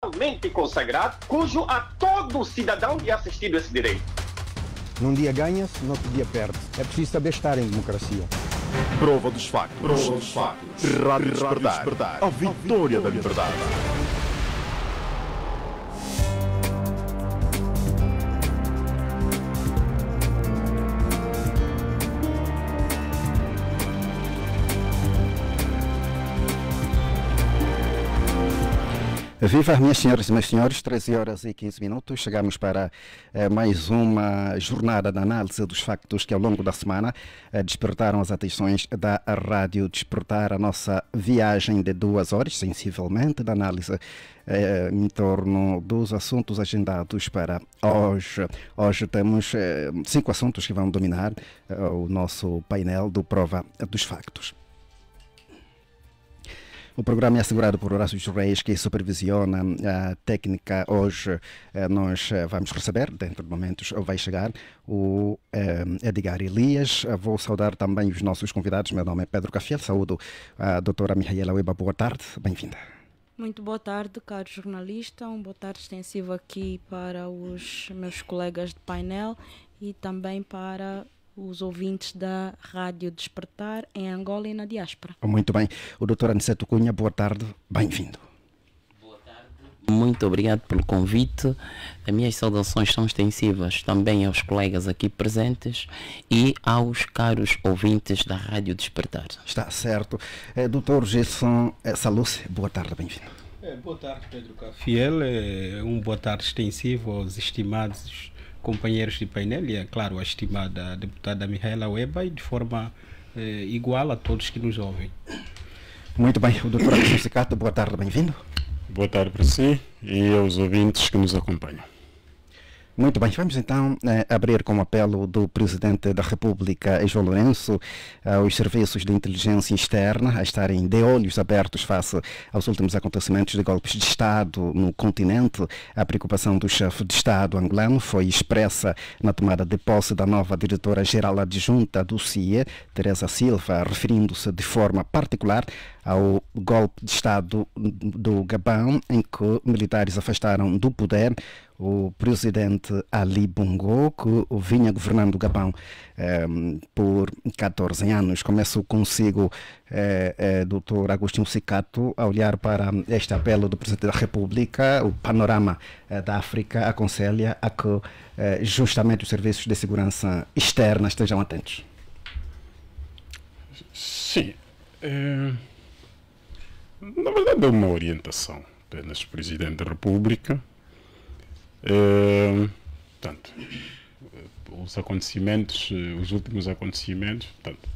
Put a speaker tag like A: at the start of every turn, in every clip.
A: legalmente consagrado, cujo a todo cidadão é assistido esse direito.
B: Num dia ganha-se, no outro dia perde. É preciso saber estar em democracia.
C: Prova dos factos. Prova dos factos. Rádio Despertar. A vitória da liberdade.
D: Viva, minhas senhoras e meus senhores, 13 horas e 15 minutos, chegamos para mais uma jornada de análise dos factos que ao longo da semana despertaram as atenções da Rádio Despertar, a nossa viagem de 2 horas, sensivelmente, de análise em torno dos assuntos agendados para hoje. Hoje temos 5 assuntos que vão dominar o nosso painel do Prova dos Factos. O programa é assegurado por Horácio Reis, que supervisiona a técnica. Hoje nós vamos receber, dentro de momentos vai chegar, o Edgar Elias. Vou saudar também os nossos convidados. Meu nome é Pedro Cafiel, saúdo a doutora Mihaela Weba. Boa tarde, bem-vinda.
E: Muito boa tarde, caro jornalista. Boa tarde extensiva aqui para os meus colegas de painel e também para os ouvintes da Rádio Despertar em Angola e na diáspora.
D: Muito bem. O Dr. Aniceto Cunha, boa tarde, bem-vindo.
F: Boa tarde. Muito obrigado pelo convite. As minhas saudações são extensivas também aos colegas aqui presentes e aos caros ouvintes da Rádio Despertar.
D: Está certo. Dr. Gerson Saluce, boa tarde, bem-vindo.
G: Boa tarde, Pedro Cafiel. Boa tarde extensivo aos estimados companheiros de painel e, é claro, a estimada deputada Mihaela Weba e de forma igual a todos que nos ouvem.
D: Muito bem. O Dr. Agostinho Secato, boa tarde, bem-vindo.
H: Boa tarde para si e aos ouvintes que nos acompanham.
D: Muito bem, vamos então abrir com o apelo do Presidente da República, João Lourenço, aos serviços de inteligência externa a estarem de olhos abertos face aos últimos acontecimentos de golpes de Estado no continente. A preocupação do chefe de Estado angolano foi expressa na tomada de posse da nova diretora-geral adjunta do CIE, Teresa Silva, referindo-se de forma particular ao golpe de Estado do Gabão, em que militares afastaram do poder o presidente Ali Bongo, que vinha governando o Gabão por 14 anos. Começo consigo, Dr. Agostinho Secato, a olhar para este apelo do Presidente da República. O panorama da África aconselha a que justamente os serviços de segurança externa estejam atentos.
H: Sim. Na verdade é uma orientação apenas do Presidente da República. Portanto, os acontecimentos, os últimos acontecimentos, portanto,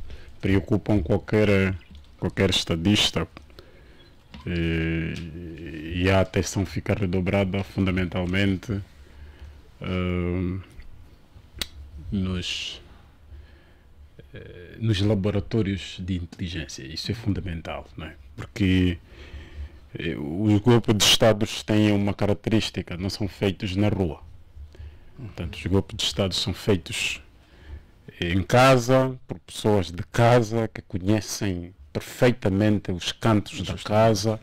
H: preocupam qualquer estadista e a atenção fica redobrada fundamentalmente nos laboratórios de inteligência. Isso é fundamental, não é? Porque os golpes de Estados têm uma característica, não são feitos na rua. Portanto, os golpes de Estado são feitos em casa, por pessoas de casa que conhecem perfeitamente os cantos da casa,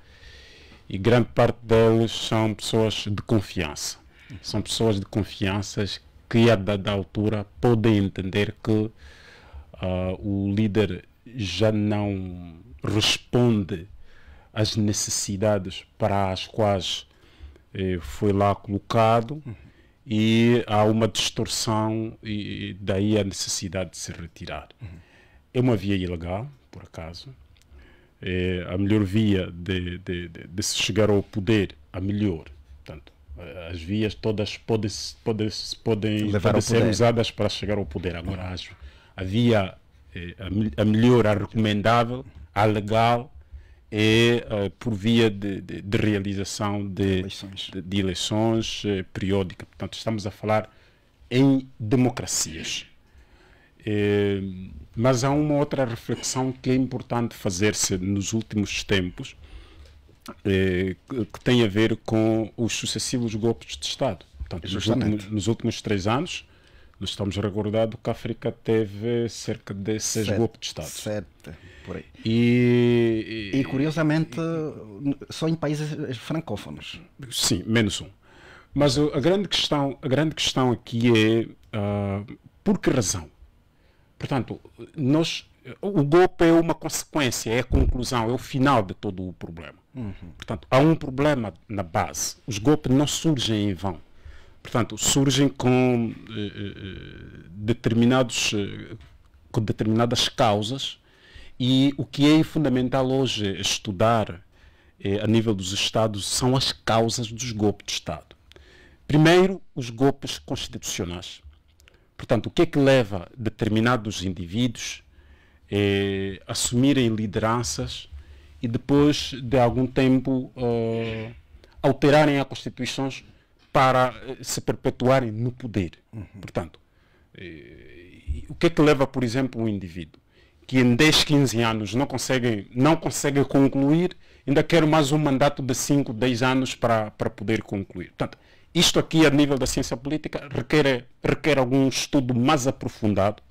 H: e grande parte deles são pessoas de confiança. São pessoas de confiança que a dada altura podem entender que o líder já não responde às necessidades para as quais foi lá colocado, e há uma distorção e daí a necessidade de se retirar. É uma via ilegal, por acaso. A melhor via de se chegar ao poder, a melhor. Portanto, as vias todas podem ser usadas para chegar ao poder. Agora, a via a melhor, a recomendável, a legal, é por via de realização de eleições periódicas. Portanto, estamos a falar em democracias. Mas há uma outra reflexão que é importante fazer-se nos últimos tempos, que tem a ver com os sucessivos golpes de Estado. Portanto, nos últimos 3 anos Nós estamos recordados que a África teve cerca de 6 golpes de Estado.
D: 7, por aí.
H: E
D: curiosamente, só em países francófonos.
H: Sim, menos um. Mas a grande questão aqui é por que razão? Portanto, o golpe é uma consequência, é a conclusão, é o final de todo o problema. Portanto, há um problema na base. Os golpes não surgem em vão. Portanto, surgem com determinadas causas, e o que é fundamental hoje estudar a nível dos Estados são as causas dos golpes de Estado. Primeiro, os golpes constitucionais. Portanto, o que é que leva determinados indivíduos a assumirem lideranças e depois de algum tempo alterarem a Constituição para se perpetuarem no poder? Portanto, o que é que leva, por exemplo, um indivíduo que em 10, 15 anos não consegue concluir, ainda quer mais um mandato de 5, 10 anos para poder concluir? Portanto, isto aqui, a nível da ciência política, requer algum estudo mais aprofundado.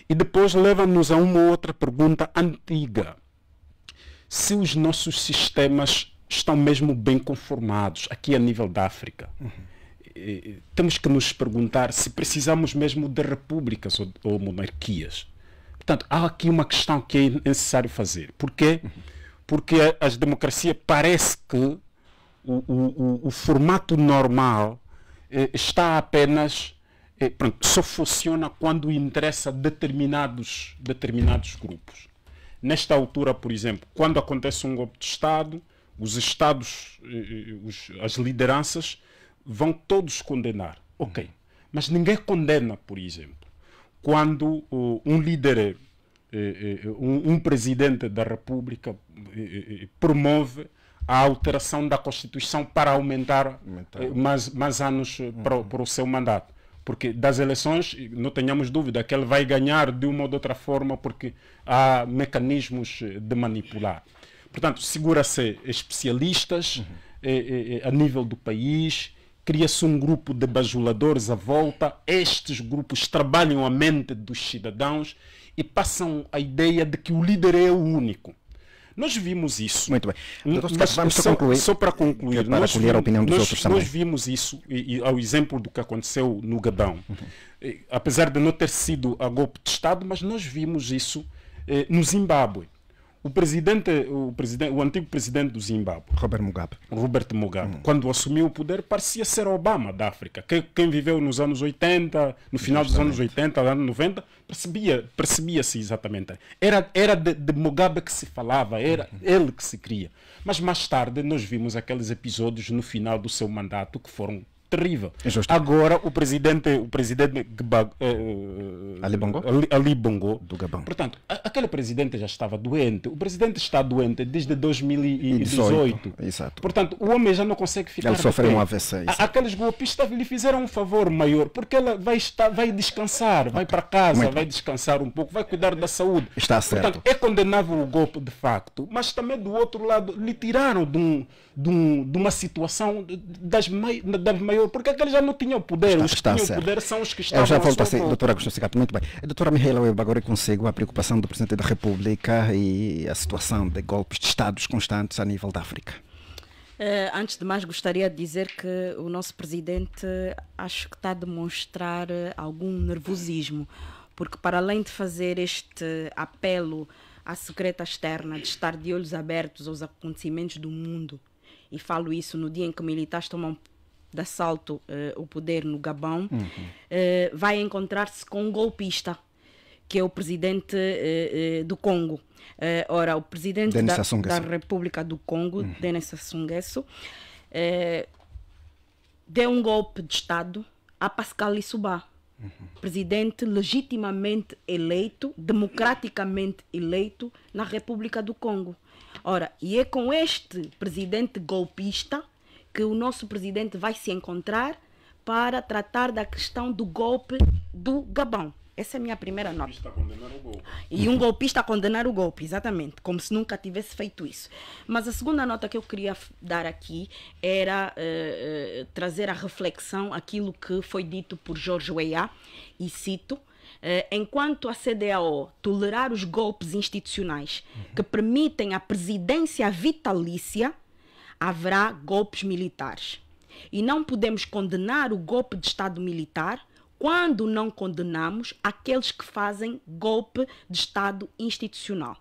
H: E depois leva-nos a uma outra pergunta antiga. Se os nossos sistemas estão mesmo bem conformados, aqui a nível da África, temos que nos perguntar se precisamos mesmo de repúblicas ou monarquias. Portanto, há aqui uma questão que é necessário fazer. Por quê? Porque as democracias parece que o formato normal está apenas... só funciona quando interessa determinados grupos. Nesta altura, por exemplo, quando acontece um golpe de Estado, os Estados, as lideranças vão todos condenar. Ok, mas ninguém condena, por exemplo, quando um líder, um presidente da República promove a alteração da Constituição para aumentar mais anos para o seu mandato. Porque das eleições, não tenhamos dúvida que ele vai ganhar de uma ou de outra forma, porque há mecanismos de manipular. Portanto, segura-se especialistas a nível do país, cria-se um grupo de bajuladores à volta, estes grupos trabalham a mente dos cidadãos e passam a ideia de que o líder é o único. Nós vimos isso.
D: Muito bem. Vamos concluir.
H: Só para concluir,
D: para acolher a opinião dos outros também.
H: Nós vimos isso, e ao exemplo do que aconteceu no Gabão. Apesar de não ter sido a golpe de Estado, mas nós vimos isso no Zimbábue. O antigo presidente do Zimbábue, Robert Mugabe, quando assumiu o poder, parecia ser Obama da África. Quem viveu nos anos 80, no final dos anos 80, anos 90, percebia-se exatamente. Era de Mugabe que se falava, era ele que se cria. Mas mais tarde nós vimos aqueles episódios no final do seu mandato que foram terrível. Agora o presidente Ali Bongo,
D: do Gabão.
H: Portanto, aquele presidente já estava doente. O presidente está doente desde 2018.
D: Exato.
H: Portanto, o homem já não consegue ficar.
D: Ele sofreu um AVC.
H: Aqueles golpistas lhe fizeram um favor maior, porque ela vai descansar, vai para casa, vai descansar um pouco, vai cuidar da saúde.
D: Está certo.
H: Portanto, é condenável o golpe de facto, mas também do outro lado lhe tiraram de uma situação das maiores, porque aqueles já não tinham poder. Os que tinham poder são os que estavam.
D: Eu já volto assim, doutora Agostinho Cicato, muito bem. A doutora Mihaela Ueba, agora consigo a preocupação do Presidente da República e a situação de golpes de Estados constantes a nível da África.
E: Antes de mais, gostaria de dizer que o nosso Presidente acho que está a demonstrar algum nervosismo, porque para além de fazer este apelo à secreta externa de estar de olhos abertos aos acontecimentos do mundo, e falo isso no dia em que militares tomam de assalto o poder no Gabão, vai encontrar-se com um golpista, que é o presidente do Congo. Ora, o presidente da República do Congo, Denis Sassou Nguesso, deu um golpe de Estado a Pascal Lissouba, presidente legitimamente eleito, democraticamente eleito na República do Congo. Ora, e é com este presidente golpista que o nosso presidente vai se encontrar para tratar da questão do golpe do Gabão.
I: Essa é a minha primeira nota.
H: Está a condenar o golpe.
I: E um golpista a condenar o golpe, exatamente, como se nunca tivesse feito isso. Mas a segunda nota que eu queria dar aqui era trazer à reflexão aquilo que foi dito por George Weah, e cito: enquanto a CEDEAO tolerar os golpes institucionais que permitem a presidência vitalícia, haverá golpes militares. E não podemos condenar o golpe de Estado militar quando não condenamos aqueles que fazem golpe de Estado institucional.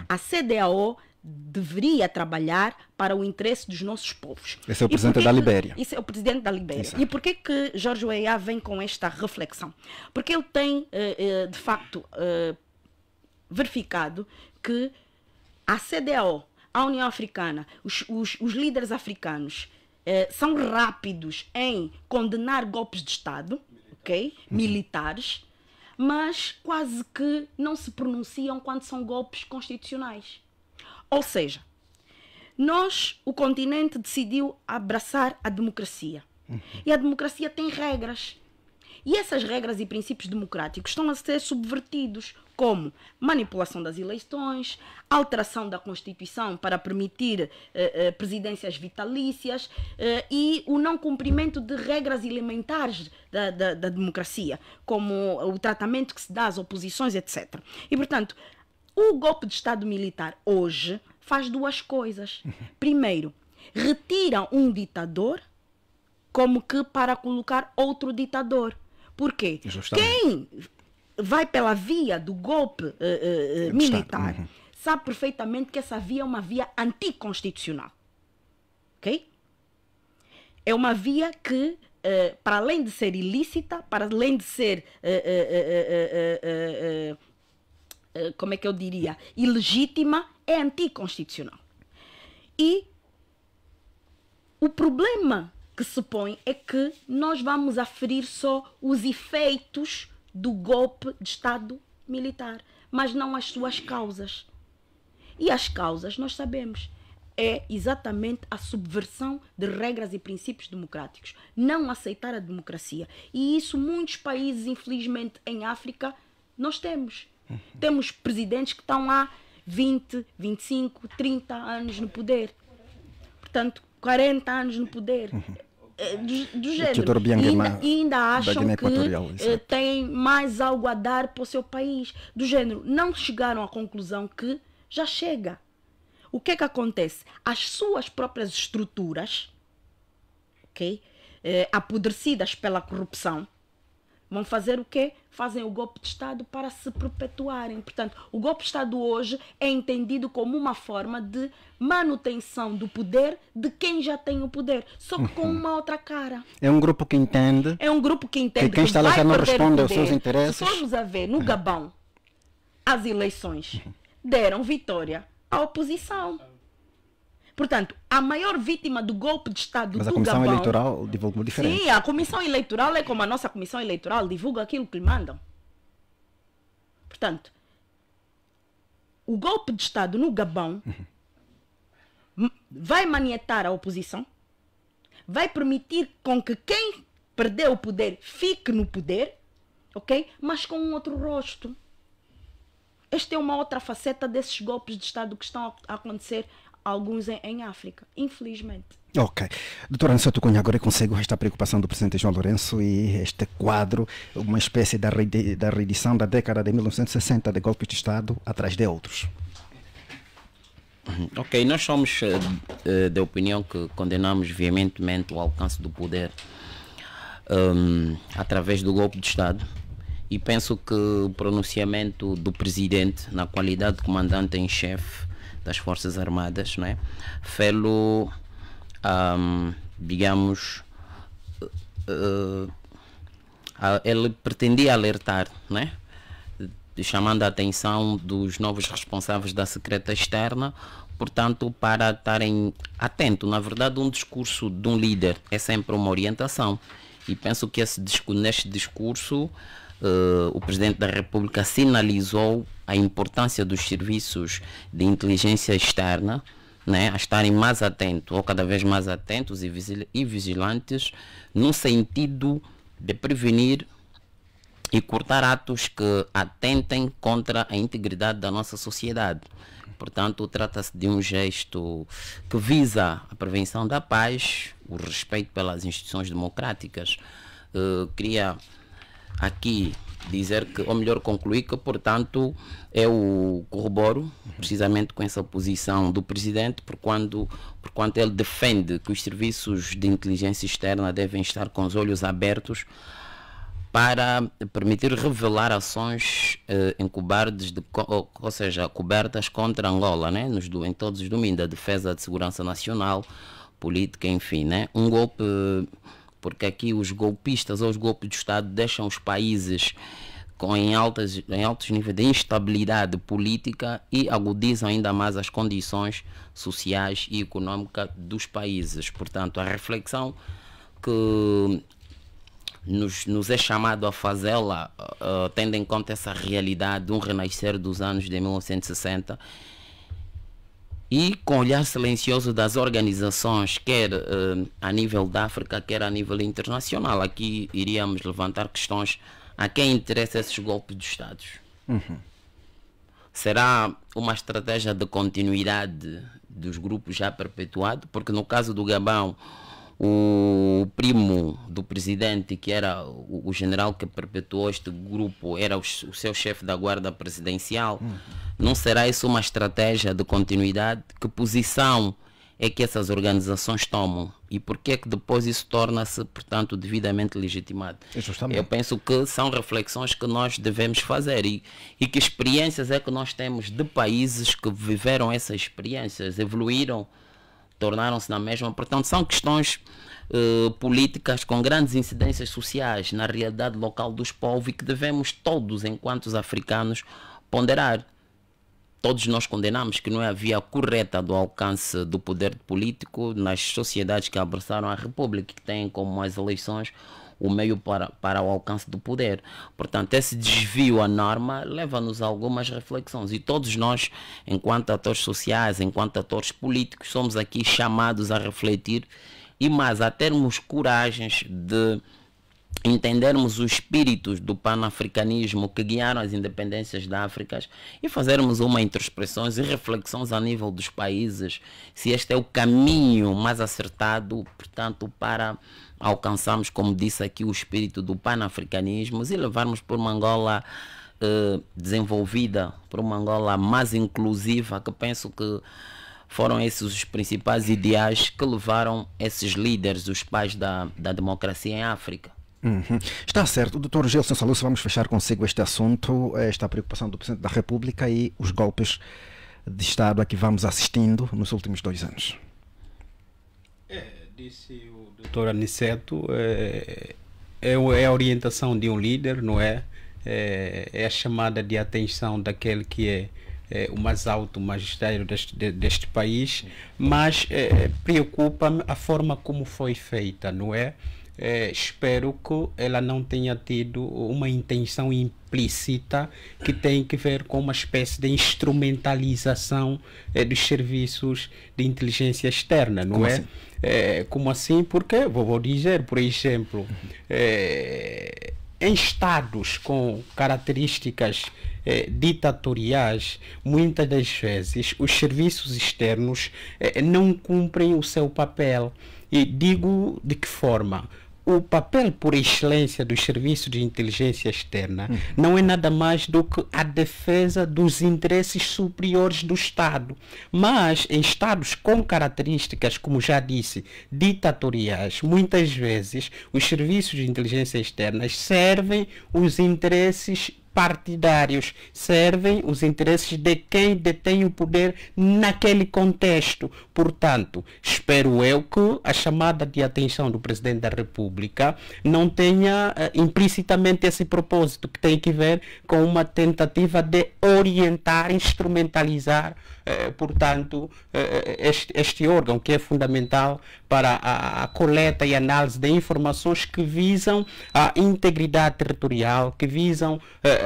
I: A CEDEAO deveria trabalhar para o interesse dos nossos povos.
D: Esse é o presidente da Libéria.
I: Isso é o presidente da Libéria.
D: Exato.
I: E por que George Weah vem com esta reflexão? Porque ele tem, de facto, verificado que a CEDEAO, a União Africana, os líderes africanos são rápidos em condenar golpes de Estado, ok? Militares, mas quase que não se pronunciam quando são golpes constitucionais. Ou seja, o continente decidiu abraçar a democracia. E a democracia tem regras. E essas regras e princípios democráticos estão a ser subvertidos, como manipulação das eleições, alteração da Constituição para permitir presidências vitalícias e o não cumprimento de regras elementares da democracia, como o tratamento que se dá às oposições, etc. E, portanto, o golpe de Estado militar hoje faz duas coisas. Primeiro, retira um ditador como que para colocar outro ditador. Por quê?
D: Justamente.
I: Quem vai pela via do golpe militar sabe perfeitamente que essa via é uma via anticonstitucional. Ok? É uma via que, para além de ser ilícita, para além de ser, como é que eu diria, ilegítima, é anticonstitucional. E o problema que se põe é que nós vamos aferir só os efeitos do golpe de Estado militar, mas não as suas causas. E as causas, nós sabemos, é exatamente a subversão de regras e princípios democráticos, não aceitar a democracia. E isso muitos países, infelizmente, em África, nós temos. Temos presidentes que estão há 20, 25, 30 anos no poder. Portanto, 40 anos no poder. Do gênero. E ainda acham que têm mais algo a dar para o seu país. Do gênero, não chegaram à conclusão que já chega. O que é que acontece? As suas próprias estruturas, ok, apodrecidas pela corrupção, vão fazer o quê? Fazem o golpe de Estado para se perpetuarem. Portanto, o golpe de Estado hoje é entendido como uma forma de manutenção do poder de quem já tem o poder, só que com uma outra cara.
D: É um grupo que entende.
I: É um grupo que entende
D: que quem está lá já não responde aos seus interesses.
I: Se formos a ver, no Gabão, as eleições deram vitória à oposição. Portanto, a maior vítima do golpe de Estado do Gabão...
D: Mas a Comissão Eleitoral divulgou diferente.
I: Sim, a Comissão Eleitoral é como a nossa Comissão Eleitoral, divulga aquilo que lhe mandam. Portanto, o golpe de Estado no Gabão vai manietar a oposição, vai permitir com que quem perdeu o poder fique no poder, ok? Mas com um outro rosto. Esta é uma outra faceta desses golpes de Estado que estão a acontecer alguns em África, infelizmente.
D: Ok. Doutora Aniceto Cunha, agora eu consigo esta preocupação do presidente João Lourenço e este quadro, uma espécie da reedição da década de 1960 de golpes de Estado atrás de outros.
F: Ok, nós somos da opinião que condenamos veementemente o alcance do poder através do golpe de Estado, e penso que o pronunciamento do presidente na qualidade de comandante em chefe das Forças Armadas, não é? Fê-lo, digamos, ele pretendia alertar, não é? Chamando a atenção dos novos responsáveis da Secreta Externa, portanto, para estarem atentos. Na verdade, um discurso de um líder é sempre uma orientação, e penso que neste discurso o Presidente da República sinalizou a importância dos serviços de inteligência externa, né, a estarem mais atentos, ou cada vez mais atentos e vigilantes, no sentido de prevenir e cortar atos que atentem contra a integridade da nossa sociedade. Portanto, trata-se de um gesto que visa a prevenção da paz, o respeito pelas instituições democráticas. Queria aqui dizer que, ou melhor, concluir que, portanto, eu corroboro precisamente com essa posição do presidente, porquanto ele defende que os serviços de inteligência externa devem estar com os olhos abertos para permitir revelar ações encobertas, ou seja, cobertas contra Angola, né? Em todos os domínios da defesa de segurança nacional, política, enfim, né? Um golpe, porque aqui os golpistas ou os golpes de Estado deixam os países em altos níveis de instabilidade política e agudizam ainda mais as condições sociais e econômicas dos países. Portanto, a reflexão que nos é chamado a fazê-la, tendo em conta essa realidade de um renascer dos anos de 1960 e com o olhar silencioso das organizações, quer a nível da África, quer a nível internacional. Aqui iríamos levantar questões a quem interessa esses golpes de Estados. Será uma estratégia de continuidade dos grupos já perpetuados? Porque no caso do Gabão, o primo do presidente, que era o general que perpetuou este grupo, era o seu chefe da guarda presidencial. Não será isso uma estratégia de continuidade? Que posição é que essas organizações tomam? E por que é que depois isso torna-se, portanto, devidamente legitimado? Eu penso que são reflexões que nós devemos fazer e que experiências é que nós temos de países que viveram essas experiências, evoluíram, tornaram-se na mesma. Portanto, são questões políticas com grandes incidências sociais na realidade local dos povos e que devemos todos, enquanto os africanos, ponderar. Todos nós condenamos que não é a via correta do alcance do poder político nas sociedades que abraçaram a República, que têm como as eleições o meio para o alcance do poder. Portanto, esse desvio à norma leva-nos a algumas reflexões e todos nós, enquanto atores sociais, enquanto atores políticos, somos aqui chamados a refletir e mais a termos coragens de entendermos os espíritos do panafricanismo que guiaram as independências da África e fazermos uma introspeção e reflexões a nível dos países, se este é o caminho mais acertado, portanto, para alcançarmos, como disse aqui, o espírito do panafricanismo e levarmos por uma Angola desenvolvida, por uma Angola mais inclusiva, que penso que foram esses os principais ideais que levaram esses líderes, os pais da democracia em África.
D: Está certo. Dr. Gelson Salusa, vamos fechar consigo este assunto, esta preocupação do Presidente da República e os golpes de Estado a que vamos assistindo nos últimos 2 anos.
G: Disse o Dr. Aniceto, é a orientação de um líder, não é? É a chamada de atenção daquele que é o mais alto magistério deste país, mas preocupa-me a forma como foi feita, não é? Espero que ela não tenha tido uma intenção implícita que tem que ver com uma espécie de instrumentalização dos serviços de inteligência externa, não é? Assim? Como assim? Porque, vou dizer, por exemplo, em estados com características ditatoriais, muitas das vezes os serviços externos não cumprem o seu papel. E digo de que forma? O papel por excelência dos serviços de inteligência externa não é nada mais do que a defesa dos interesses superiores do Estado. Mas em Estados com características, como já disse, ditatoriais, muitas vezes os serviços de inteligência externa servem os interesses partidários, servem os interesses de quem detém o poder naquele contexto. Portanto, espero eu que a chamada de atenção do Presidente da República não tenha implicitamente esse propósito, que tem que ver com uma tentativa de orientar, instrumentalizar portanto, este órgão que é fundamental para a coleta e análise de informações que visam a integridade territorial, que visam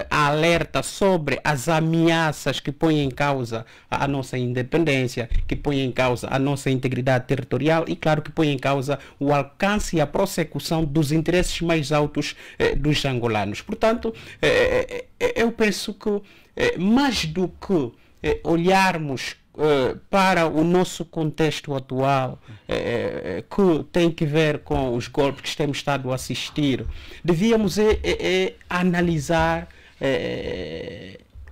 G: a alerta sobre as ameaças que põem em causa a nossa independência, que põem em causa a nossa integridade territorial e, claro, que põem em causa o alcance e a prossecução dos interesses mais altos dos angolanos. Portanto, eu penso que mais do que olharmos para o nosso contexto atual, que tem que ver com os golpes que temos estado a assistir, devíamos analisar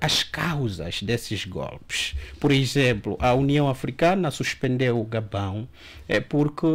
G: as causas desses golpes. Por exemplo, a União Africana suspendeu o Gabão porque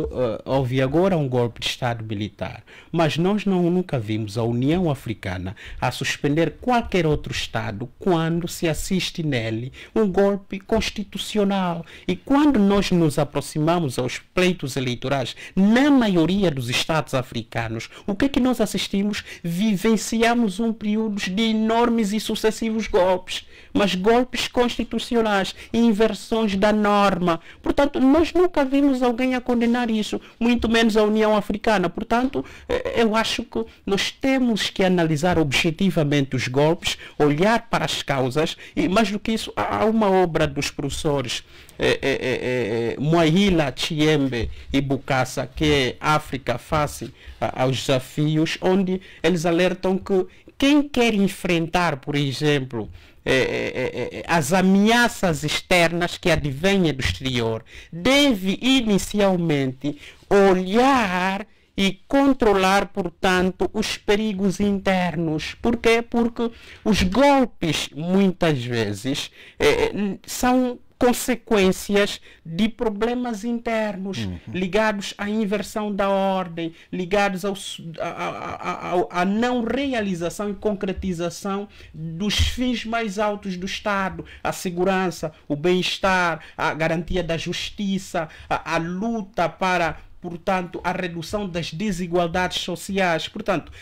G: houve agora um golpe de Estado militar. Mas nós nunca vimos a União Africana a suspender qualquer outro Estado quando se assiste nele um golpe constitucional. E quando nós nos aproximamos aos pleitos eleitorais, na maioria dos Estados africanos, o que é que nós assistimos? Vivenciamos um período de enormes e sucessivos golpes, mas golpes constitucionais, inversões da norma. Portanto, nós nunca vimos alguém a condenar isso, muito menos a União Africana. Portanto, eu acho que nós temos que analisar objetivamente os golpes, olhar para as causas, e mais do que isso, há uma obra dos professores Moahila, Chiembe e Bukassa, que é África face aos desafios, onde eles alertam que quem quer enfrentar, por exemplo, as ameaças externas que advêm do exterior, deve inicialmente olhar e controlar, portanto, os perigos internos. Por quê? Porque os golpes, muitas vezes, são consequências de problemas internos, ligados à inversão da ordem, ligados à não realização e concretização dos fins mais altos do Estado, a segurança, o bem-estar, a garantia da justiça, a luta para, portanto, a redução das desigualdades sociais. Portanto,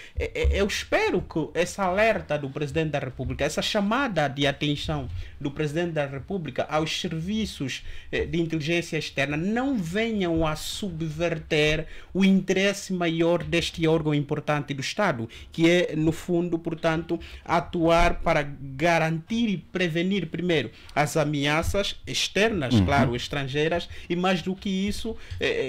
G: eu espero que essa alerta do Presidente da República, essa chamada de atenção do Presidente da República aos serviços de inteligência externa não venham a subverter o interesse maior deste órgão importante do Estado, que é, no fundo, portanto, atuar para garantir e prevenir, primeiro, as ameaças externas, claro, estrangeiras, e mais do que isso,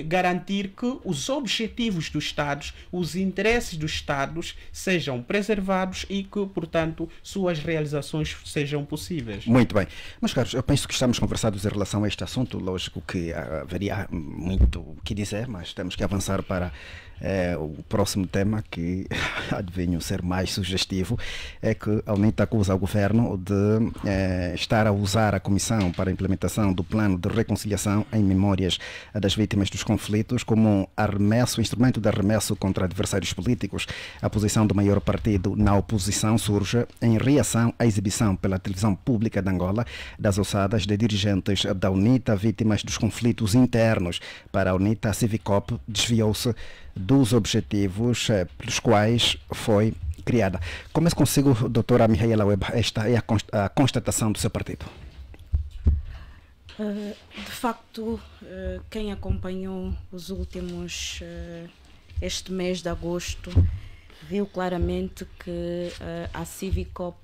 G: garantir que os objetivos dos Estados, os interesses dos Estados sejam preservados e que, portanto, suas realizações sejam possíveis.
D: Muito bem. Mas, caros, eu penso que estamos conversados em relação a este assunto. Lógico que haveria muito o que dizer, mas temos que avançar para o próximo tema, que adivinho ser mais sugestivo, é que a UNITA acusa o governo de estar a usar a Comissão para a Implementação do Plano de Reconciliação em Memórias das Vítimas dos Conflitos como instrumento de arremesso contra adversários políticos. A posição do maior partido na oposição surge em reação à exibição pela televisão pública de Angola das ossadas de dirigentes da UNITA vítimas dos conflitos internos. Para a UNITA, a Civicop desviou-se dos objetivos pelos quais foi criada. Começo consigo, doutora Mihaela Weba. Esta é a constatação do seu partido.
E: De facto, quem acompanhou os últimos, este mês de agosto, viu claramente que a Civicop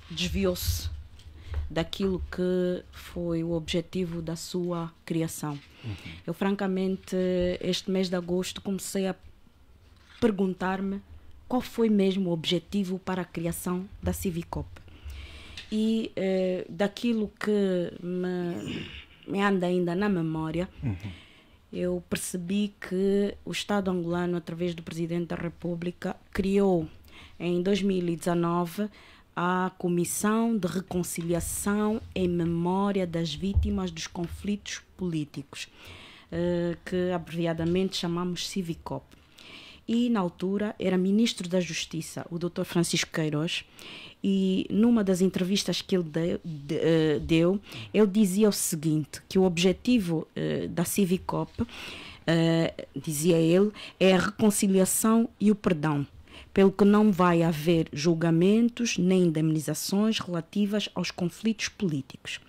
E: desviou-se daquilo que foi o objetivo da sua criação. Eu, francamente, este mês de agosto comecei a perguntar-me qual foi mesmo o objetivo para a criação da Civicop. E daquilo que me anda ainda na memória, eu percebi que o Estado angolano, através do Presidente da República, criou em 2019 a Comissão de Reconciliação em Memória das Vítimas dos Conflitos Políticos, que abreviadamente chamamos Civicop. E, na altura, era Ministro da Justiça, o Dr. Francisco Queiroz, e numa das entrevistas que ele deu, ele dizia o seguinte, que o objetivo da Civicop, dizia ele, é a reconciliação e o perdão.
I: pelo que não vai haver julgamentos nem indemnizações relativas aos conflitos políticos.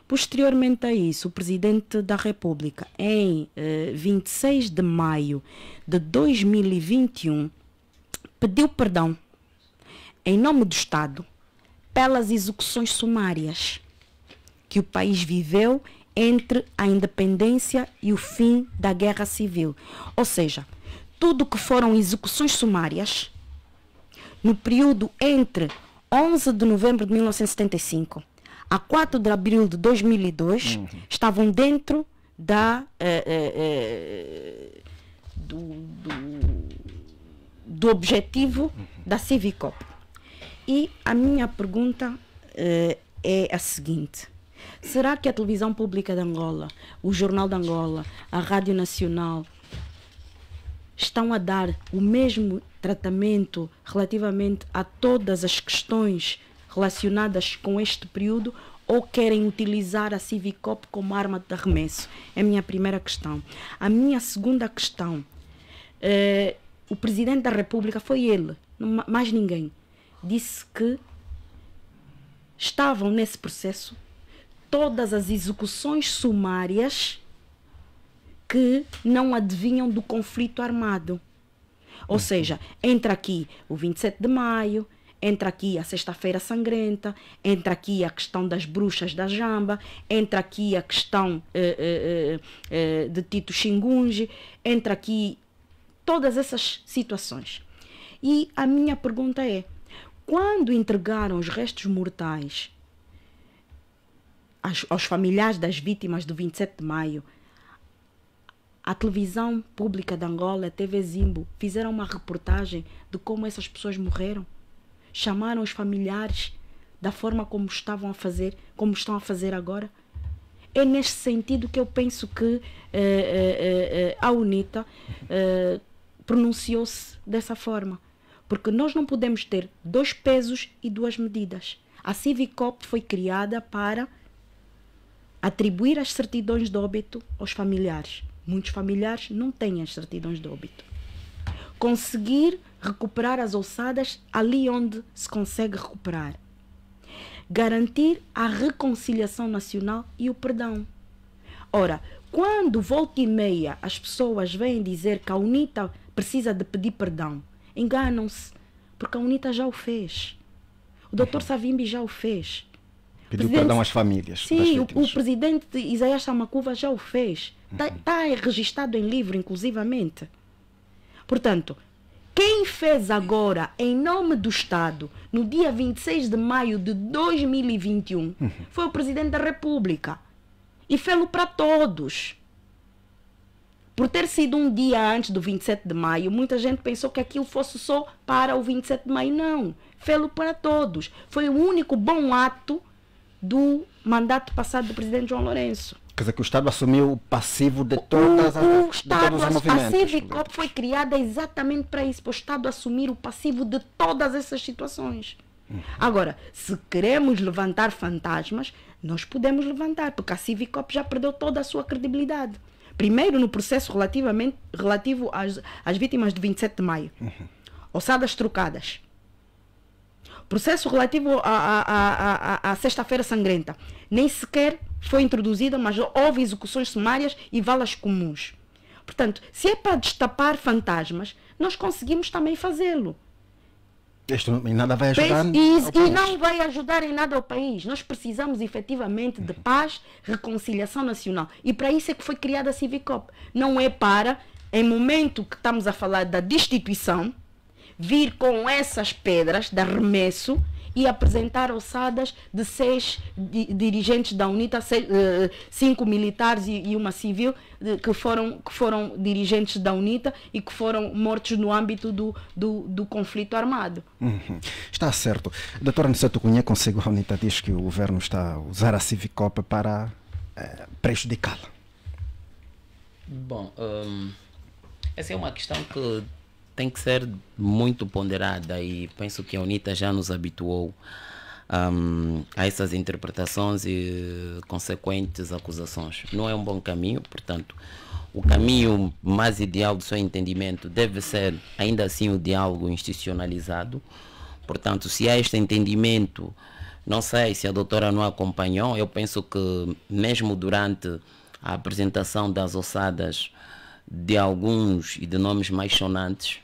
I: Posteriormente a isso, o Presidente da República, em 26 de maio de 2021, pediu perdão, em nome do Estado, pelas execuções sumárias que o país viveu entre a independência e o fim da Guerra Civil. Ou seja, tudo que foram execuções sumárias no período entre 11 de novembro de 1975 a 4 de abril de 2002 estavam dentro do objetivo da Civicop. E a minha pergunta é a seguinte: será que a Televisão Pública de Angola, o Jornal de Angola, a Rádio Nacional estão a dar o mesmo tratamento relativamente a todas as questões relacionadas com este período, ou querem utilizar a Civicop como arma de arremesso? É a minha primeira questão. A minha segunda questão, o Presidente da República, foi ele, mais ninguém, disse que estavam nesse processo todas as execuções sumárias que não adivinham do conflito armado. Ou seja, entra aqui o 27 de maio, entra aqui a Sexta-feira Sangrenta, entra aqui a questão das bruxas da Jamba, entra aqui a questão de Tito Xingunge, entra aqui todas essas situações. E a minha pergunta é: quando entregaram os restos mortais aos familiares das vítimas do 27 de maio, a Televisão Pública de Angola, a TV Zimbo, fizeram uma reportagem de como essas pessoas morreram? Chamaram os familiares da forma como estavam a fazer, como estão a fazer agora? É neste sentido que eu penso que a UNITA pronunciou-se dessa forma. Porque nós não podemos ter dois pesos e duas medidas. A Civicop foi criada para atribuir as certidões de óbito aos familiares. Muitos familiares não têm as certidões de óbito. Conseguir recuperar as ossadas ali onde se consegue recuperar. Garantir a reconciliação nacional e o perdão. Ora, quando volta e meia as pessoas vêm dizer que a UNITA precisa de pedir perdão, enganam-se, porque a UNITA já o fez. O Dr. Savimbi já o fez.
D: Pediu perdão às famílias.
I: Sim, o presidente Isaías Samacuva já o fez. Está registrado em livro, inclusivamente. Portanto, quem fez agora, em nome do Estado, no dia 26 de maio de 2021, foi o Presidente da República. E fez-lo para todos. Por ter sido um dia antes do 27 de maio, muita gente pensou que aquilo fosse só para o 27 de maio. Não, fez-lo para todos. Foi o único bom ato do mandato passado do Presidente João Lourenço.
D: Quer dizer que o Estado assumiu o passivo de todos os movimentos.
I: A Civicop foi criada exatamente para isso, para o Estado assumir o passivo de todas essas situações. Agora, se queremos levantar fantasmas, nós podemos levantar, porque a Civicop já perdeu toda a sua credibilidade. Primeiro, no processo relativo às vítimas de 27 de maio. Ossadas trocadas. Processo relativo à Sexta-feira Sangrenta. Nem sequer foi introduzida, mas houve execuções sumárias e valas comuns. Portanto, se é para destapar fantasmas, nós conseguimos também fazê-lo.
D: Isto em nada vai ajudar
I: e não vai ajudar em nada ao país. Nós precisamos efetivamente de paz, reconciliação nacional. E para isso é que foi criada a Civicop. Não é para, em momento que estamos a falar da destituição, vir com essas pedras de arremesso e apresentar ossadas de 6 dirigentes da UNITA, 5 militares e uma civil, que foram dirigentes da UNITA e que foram mortos no âmbito do conflito armado.
D: Está certo. Doutora Aniceto Cunha, consigo, a UNITA diz que o governo está a usar a Civicop para prejudicá-la.
F: Bom, essa é uma questão que tem que ser muito ponderada e penso que a UNITA já nos habituou a essas interpretações e consequentes acusações. Não é um bom caminho, portanto, o caminho mais ideal do seu entendimento deve ser, ainda assim, o diálogo institucionalizado. Portanto, se há este entendimento, não sei se a doutora não acompanhou, eu penso que mesmo durante a apresentação das ossadas de alguns e de nomes mais sonantes,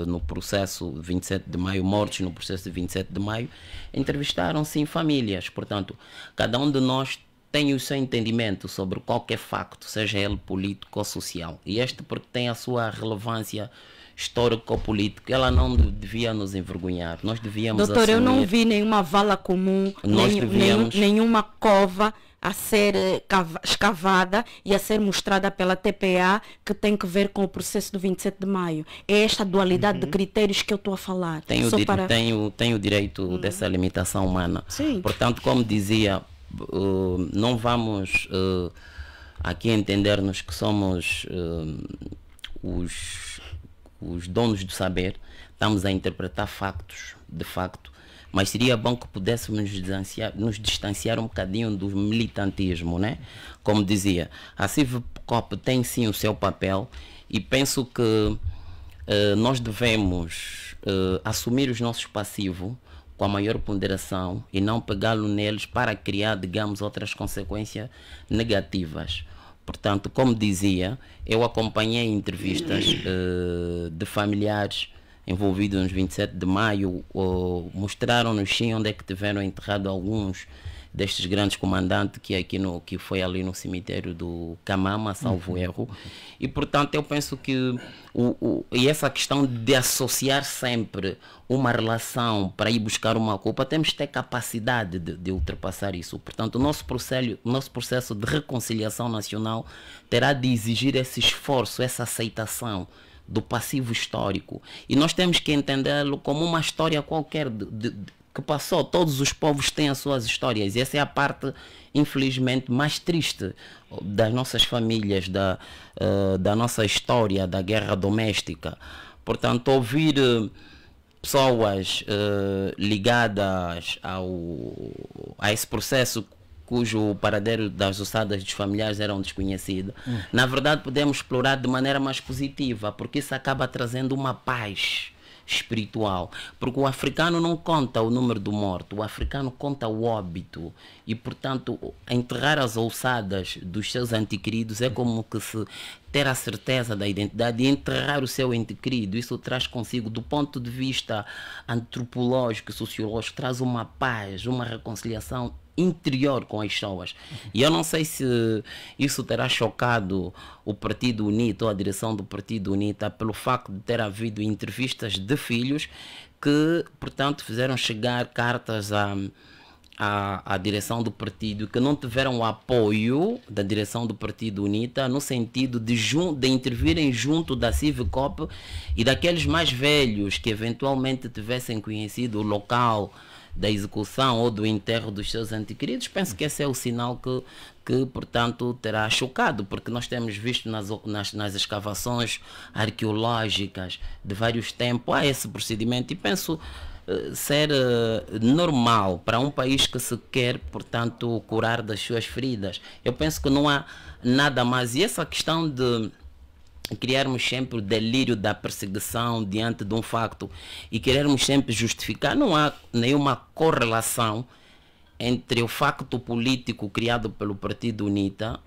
F: no processo de 27 de maio, mortos no processo de 27 de maio, entrevistaram sim famílias. Portanto, cada um de nós tem o seu entendimento sobre qualquer facto, seja ele político ou social. E este porque tem a sua relevância histórico-política, ela não devia nos envergonhar. Nós devíamos
I: Doutor,
F: assumir...
I: eu não vi nenhuma vala comum, nenhuma cova a ser escavada e a ser mostrada pela TPA que tem que ver com o processo do 27 de maio. É esta dualidade de critérios que eu estou a falar.
F: Tem o direito dessa limitação humana.
I: Sim.
F: Portanto, como dizia, não vamos aqui entender-nos que somos os donos do saber. Estamos a interpretar factos, de facto. Mas seria bom que pudéssemos nos distanciar um bocadinho do militantismo, né? Como dizia, a Civicop tem sim o seu papel e penso que nós devemos assumir os nossos passivos com a maior ponderação e não pegá-lo neles para criar, digamos, outras consequências negativas. Portanto, como dizia, eu acompanhei entrevistas de familiares envolvidos nos 27 de maio, mostraram-nos sim onde é que tiveram enterrado alguns destes grandes comandantes que foi ali no cemitério do Camama, salvo erro. E portanto eu penso que e essa questão de associar sempre uma relação para ir buscar uma culpa, temos que ter capacidade de ultrapassar isso. Portanto, o nosso processo de reconciliação nacional terá de exigir esse esforço, essa aceitação do passivo histórico, e nós temos que entendê-lo como uma história qualquer que passou. Todos os povos têm as suas histórias, e essa é a parte, infelizmente, mais triste das nossas famílias, da nossa história, da guerra doméstica. Portanto, ouvir pessoas ligadas a esse processo cujo paradeiro das ossadas dos familiares eram desconhecidos, na verdade podemos explorar de maneira mais positiva, porque isso acaba trazendo uma paz espiritual, porque o africano não conta o número do morto, o africano conta o óbito, e portanto enterrar as ossadas dos seus antequeridos é como que se ter a certeza da identidade e enterrar o seu ente querido. Isso traz consigo, do ponto de vista antropológico e sociológico, traz uma paz, uma reconciliação interior com as pessoas. E eu não sei se isso terá chocado o Partido UNITA ou a direção do Partido UNITA pelo facto de ter havido entrevistas de filhos que, portanto, fizeram chegar cartas à direção do partido, que não tiveram o apoio da direção do Partido UNITA no sentido de intervirem junto da Civicop e daqueles mais velhos que eventualmente tivessem conhecido o local da execução ou do enterro dos seus antequeridos. Penso que esse é o sinal que portanto, terá chocado, porque nós temos visto nas escavações arqueológicas de vários tempos esse procedimento, e penso ser normal para um país que se quer, portanto, curar das suas feridas. Eu penso que não há nada mais. E essa questão de criarmos sempre o delírio da perseguição diante de um facto e querermos sempre justificar, não há nenhuma correlação entre o facto político criado pelo Partido UNITA,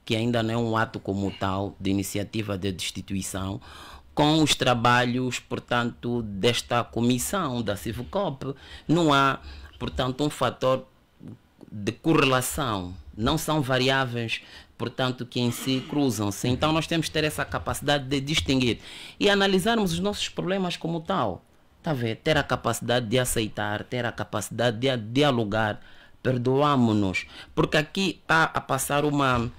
F: que ainda não é um ato como tal de iniciativa de destituição, com os trabalhos, portanto, desta comissão da Civicop. Não há, portanto, um fator de correlação, não são variáveis, portanto, que em si cruzam-se. Então nós temos que ter essa capacidade de distinguir e analisarmos os nossos problemas como tal. Tá vendo? Ter a capacidade de aceitar, ter a capacidade de dialogar, perdoamos-nos, porque aqui está a passar uma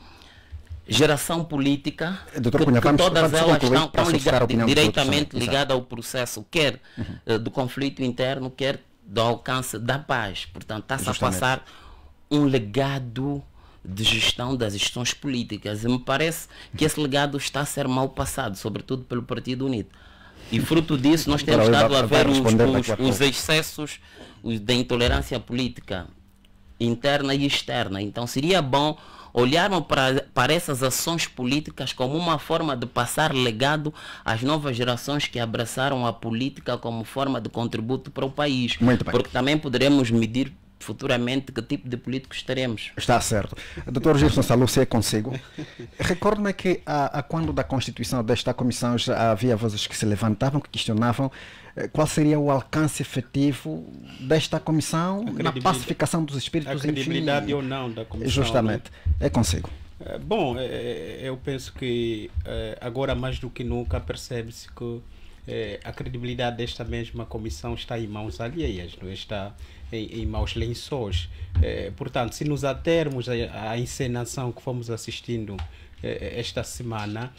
F: geração política que todas elas estão diretamente ligadas ao processo, quer do conflito interno, quer do alcance da paz. Portanto, está-se a passar um legado de gestão das instituições políticas, e me parece que esse legado está a ser mal passado, sobretudo pelo Partido UNITA. E fruto disso nós temos estado a ver os excessos da intolerância política interna e externa. Então seria bom olharmos para essas ações políticas como uma forma de passar legado às novas gerações que abraçaram a política como forma de contributo para o país.
D: Muito bem.
F: Porque também poderemos medir futuramente que tipo de políticos teremos.
D: Está certo. Dr. Gilson Salou, se é consigo. Recordo-me que quando da constituição desta comissão já havia vozes que se levantavam, que questionavam qual seria o alcance efetivo desta comissão na pacificação dos espíritos.
G: A credibilidade ou não da comissão.
D: Justamente. É consigo.
G: Bom, eu penso que agora mais do que nunca percebe-se que a credibilidade desta mesma comissão está em mãos alheias, não está em maus lençóis. Portanto, se nos atermos à encenação que fomos assistindo esta semana,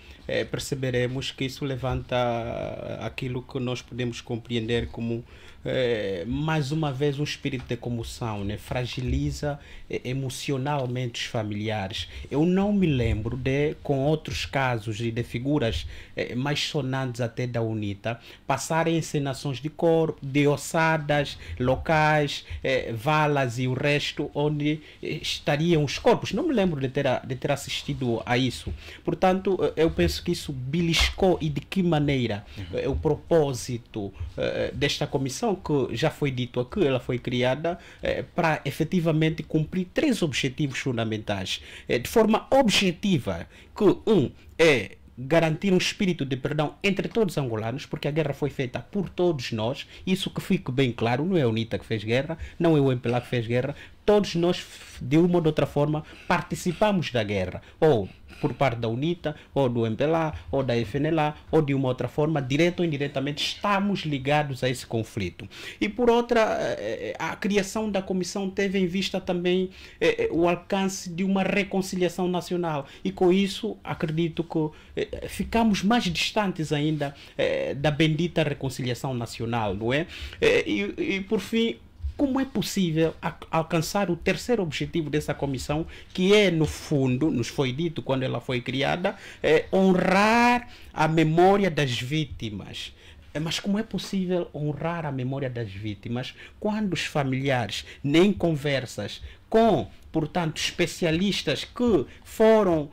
G: perceberemos que isso levanta aquilo que nós podemos compreender como mais uma vez um espírito de comoção, né? Fragiliza emocionalmente os familiares. Eu não me lembro com outros casos e de figuras mais sonantes até da UNITA, passarem encenações de corpo, de ossadas locais, valas e o resto, onde estariam os corpos. Não me lembro de ter assistido a isso. Portanto, eu penso que isso beliscou, e de que maneira o propósito desta comissão, que já foi dito aqui, ela foi criada para efetivamente cumprir 3 objetivos fundamentais, de forma objetiva, que é garantir um espírito de perdão entre todos os angolanos, porque a guerra foi feita por todos nós, isso que fique bem claro, não é a UNITA que fez guerra, não é o MPLA que fez guerra, todos nós, de uma ou de outra forma, participamos da guerra, ou por parte da UNITA, ou do MPLA, ou da FNLA, ou de uma outra forma, direto ou indiretamente, estamos ligados a esse conflito. E por outra, a criação da comissão teve em vista também o alcance de uma reconciliação nacional, e com isso acredito que ficamos mais distantes ainda da bendita reconciliação nacional, não é? E por fim, como é possível alcançar o 3º objetivo dessa comissão, que é, no fundo, nos foi dito quando ela foi criada, honrar a memória das vítimas? Mas como é possível honrar a memória das vítimas quando os familiares, nem conversas com, portanto, especialistas que foram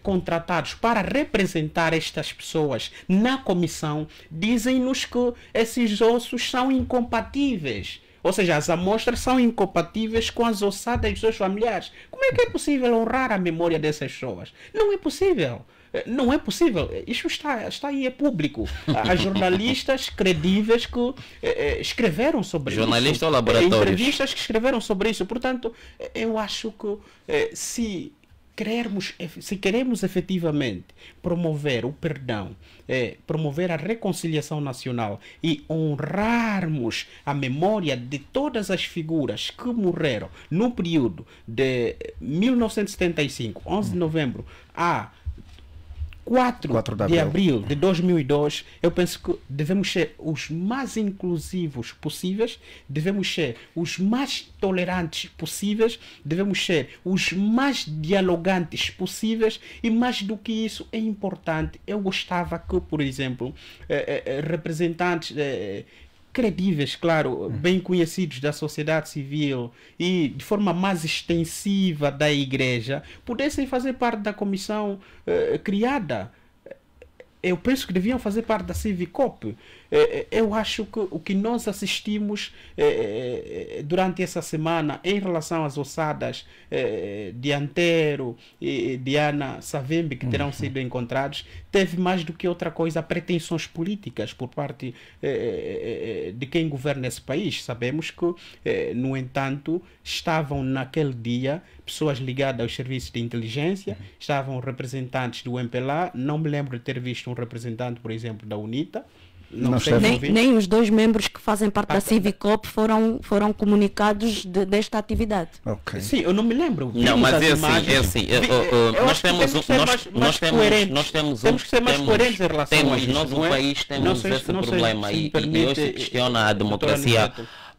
G: contratados para representar estas pessoas na comissão, dizem-nos que esses ossos são incompatíveis? Ou seja, as amostras são incompatíveis com as ossadas dos seus familiares. Como é que é possível honrar a memória dessas pessoas? Não é possível. Não é possível. Isso está aí, é público. Há jornalistas credíveis que escreveram sobre isso.
F: Jornalistas ou laboratórios?
G: Entrevistas que escreveram sobre isso. Portanto, eu acho que se queremos efetivamente promover o perdão, promover a reconciliação nacional e honrarmos a memória de todas as figuras que morreram no período de 1975, 11 de novembro, a 4 de abril de 2002, eu penso que devemos ser os mais inclusivos possíveis, devemos ser os mais tolerantes possíveis, devemos ser os mais dialogantes possíveis, e mais do que isso é importante, eu gostava que, por exemplo, representantes credíveis, claro, bem conhecidos da sociedade civil e de forma mais extensiva da igreja, pudessem fazer parte da comissão criada. Eu penso que deviam fazer parte da Civicop. Eu acho que o que nós assistimos durante essa semana em relação às ossadas de Antero e de Ana Savembe, que terão sido encontrados, teve mais do que outra coisa pretensões políticas por parte de quem governa esse país. Sabemos que, no entanto, estavam naquele dia pessoas ligadas aos serviços de inteligência, estavam representantes do MPLA, não me lembro de ter visto um representante, por exemplo, da UNITA.
E: Nem os 2 membros que fazem parte da Civicop foram comunicados desta atividade.
D: Okay.
G: Sim, eu não me lembro.
F: Não, mas é assim. Nós temos que ser mais coerentes em relação a isso. Nós, o país, temos esse problema e hoje se questiona a democracia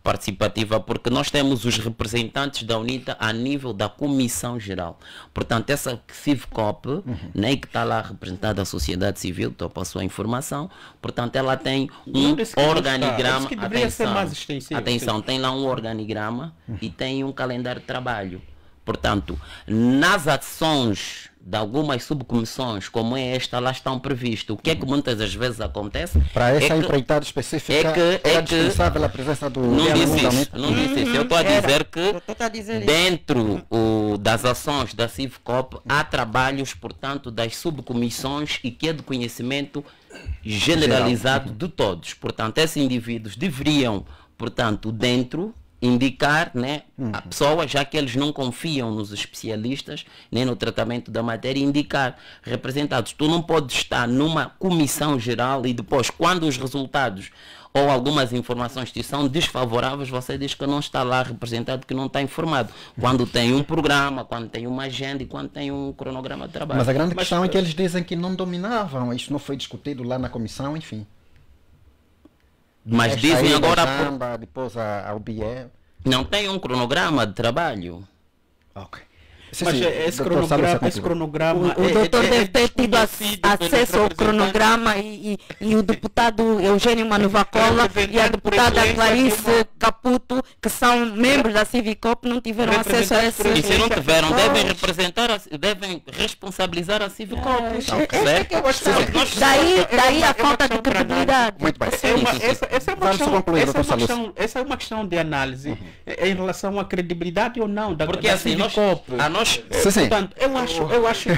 F: participativa, porque nós temos os representantes da UNITA a nível da Comissão Geral. Portanto, essa CIVCOP, né, que está lá representada a sociedade civil, estou para a sua informação, portanto, ela tem um organigrama. Atenção, tem lá um organigrama e tem um calendário de trabalho. Portanto, nas ações de algumas subcomissões, como é esta, lá estão previstos. O que é que muitas das vezes acontece?
D: Para essa empreitada específica, é dispensável a presença do...
F: Não disse isso. Eu estou a dizer que dentro das ações da CIVCOP há trabalhos, portanto, das subcomissões e que é de conhecimento generalizado de todos. Portanto, esses indivíduos deveriam, portanto, dentro... indicar, né, a pessoa, já que eles não confiam nos especialistas nem no tratamento da matéria, indicar representados. Tu não podes estar numa comissão geral e depois, quando os resultados ou algumas informações te são desfavoráveis, você diz que não está lá representado, que não está informado. Quando tem um programa, quando tem uma agenda e quando tem um cronograma de trabalho.
D: Mas a grande questão é que eles dizem que não dominavam, isso não foi discutido lá na comissão, enfim.
F: Mas dizem agora...
D: Depois ao BIE...
F: Não tem um cronograma de trabalho.
D: Ok.
G: Mas esse cronograma...
I: O doutor deve ter tido acesso ao cronograma e o deputado Eugênio Manuvacola e a deputada Clarice Caputo, que são membros da CIVCOP, não tiveram acesso a esse...
F: E se não tiveram, devem responsabilizar a CIVCOP.
I: Daí a falta de credibilidade.
D: Muito bem.
G: Essa é uma questão de análise em relação à credibilidade ou não da
F: CIVCOP.
G: Portanto, eu acho que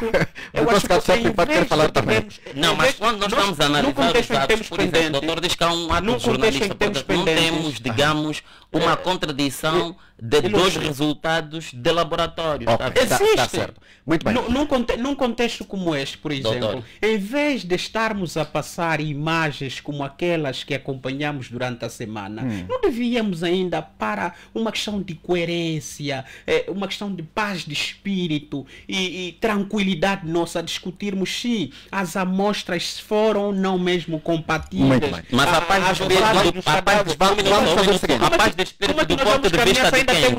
F: não, mas quando nós estamos a analisar os dados, por exemplo, o doutor diz que há um ato jornalista, não temos, digamos, uma contradição de dois resultados de laboratórios.
G: Existe.
D: Certo. Muito bem.
G: Num contexto como este, por exemplo, doutor, em vez de estarmos a passar imagens como aquelas que acompanhamos durante a semana, não devíamos ainda, para uma questão de coerência, uma questão de paz de espírito e tranquilidade nossa, discutirmos se as amostras foram ou não mesmo compatíveis.
D: Muito bem.
F: Mas a paz de espírito do ponto de vista de quem?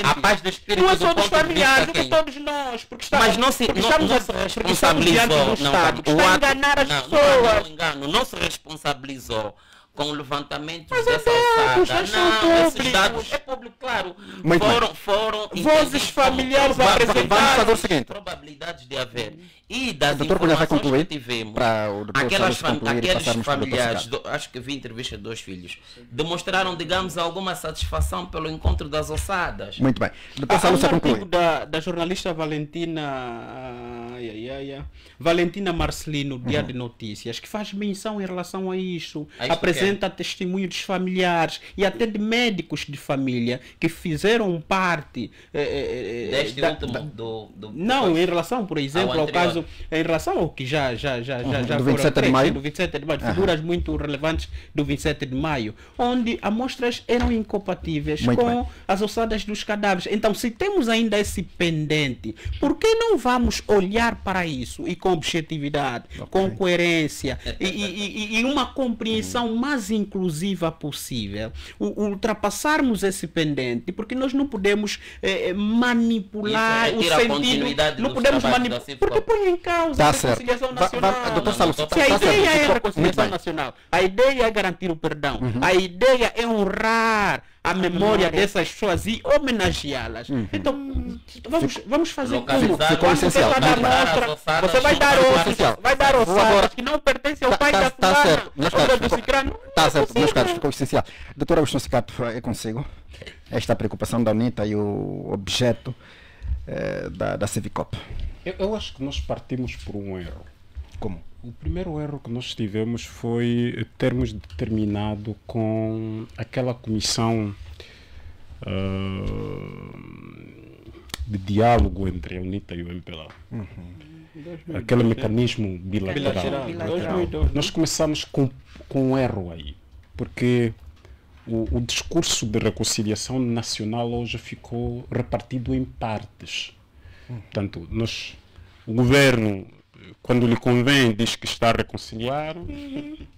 F: A paz de espírito
G: não é só dos familiares, de todos nós.
F: Mas não se responsabilizou. Não se responsabilizou com o levantamento dessa alçada. Não, esses dados é público, claro. Foram
G: vozes familiares apresentadas.
D: Vamos fazer o seguinte.
F: Probabilidades de haver. E das
D: doutor,
F: informações que tivemos, aqueles
D: familiares,
F: acho que vi entrevista de 2 filhos, demonstraram, digamos, alguma satisfação pelo encontro das ossadas.
D: Muito bem.
G: Depois há um artigo da jornalista Valentina Marcelino, Dia de Notícias, que faz menção em relação a isso, apresenta testemunho dos familiares e até de médicos de família que fizeram parte não, em relação, por exemplo, ao caso, em relação ao que já
D: do 27 de maio,
G: figuras muito relevantes do 27 de maio, onde amostras eram incompatíveis com as ossadas dos cadáveres. Então, se temos ainda esse pendente, por que não vamos olhar para isso e com objetividade, com coerência e uma compreensão mais inclusiva possível, ultrapassarmos esse pendente, porque nós não podemos manipular o sentido, não podemos manipular, porque põe em causa a reconciliação nacional. Se a ideia é a reconciliação nacional, a ideia é garantir o perdão, a ideia é honrar a memória dessas pessoas e homenageá-las. Então, vamos fazer como? Você vai dar ossadas que não pertencem ao pai da fulana, do cicrano.
D: Está certo, meus caros, ficou essencial. Doutor Agostinho Cicato, é consigo esta preocupação da UNITA e o objeto da CIVCOP.
H: Eu acho que nós partimos por um erro.
D: Como?
H: O primeiro erro que nós tivemos foi termos determinado com aquela comissão de diálogo entre a UNITA e o MPLA. Aquele mecanismo bilateral. Nós começamos com um erro aí, porque o discurso de reconciliação nacional hoje ficou repartido em partes. Portanto, o governo quando lhe convém diz que está a reconciliar,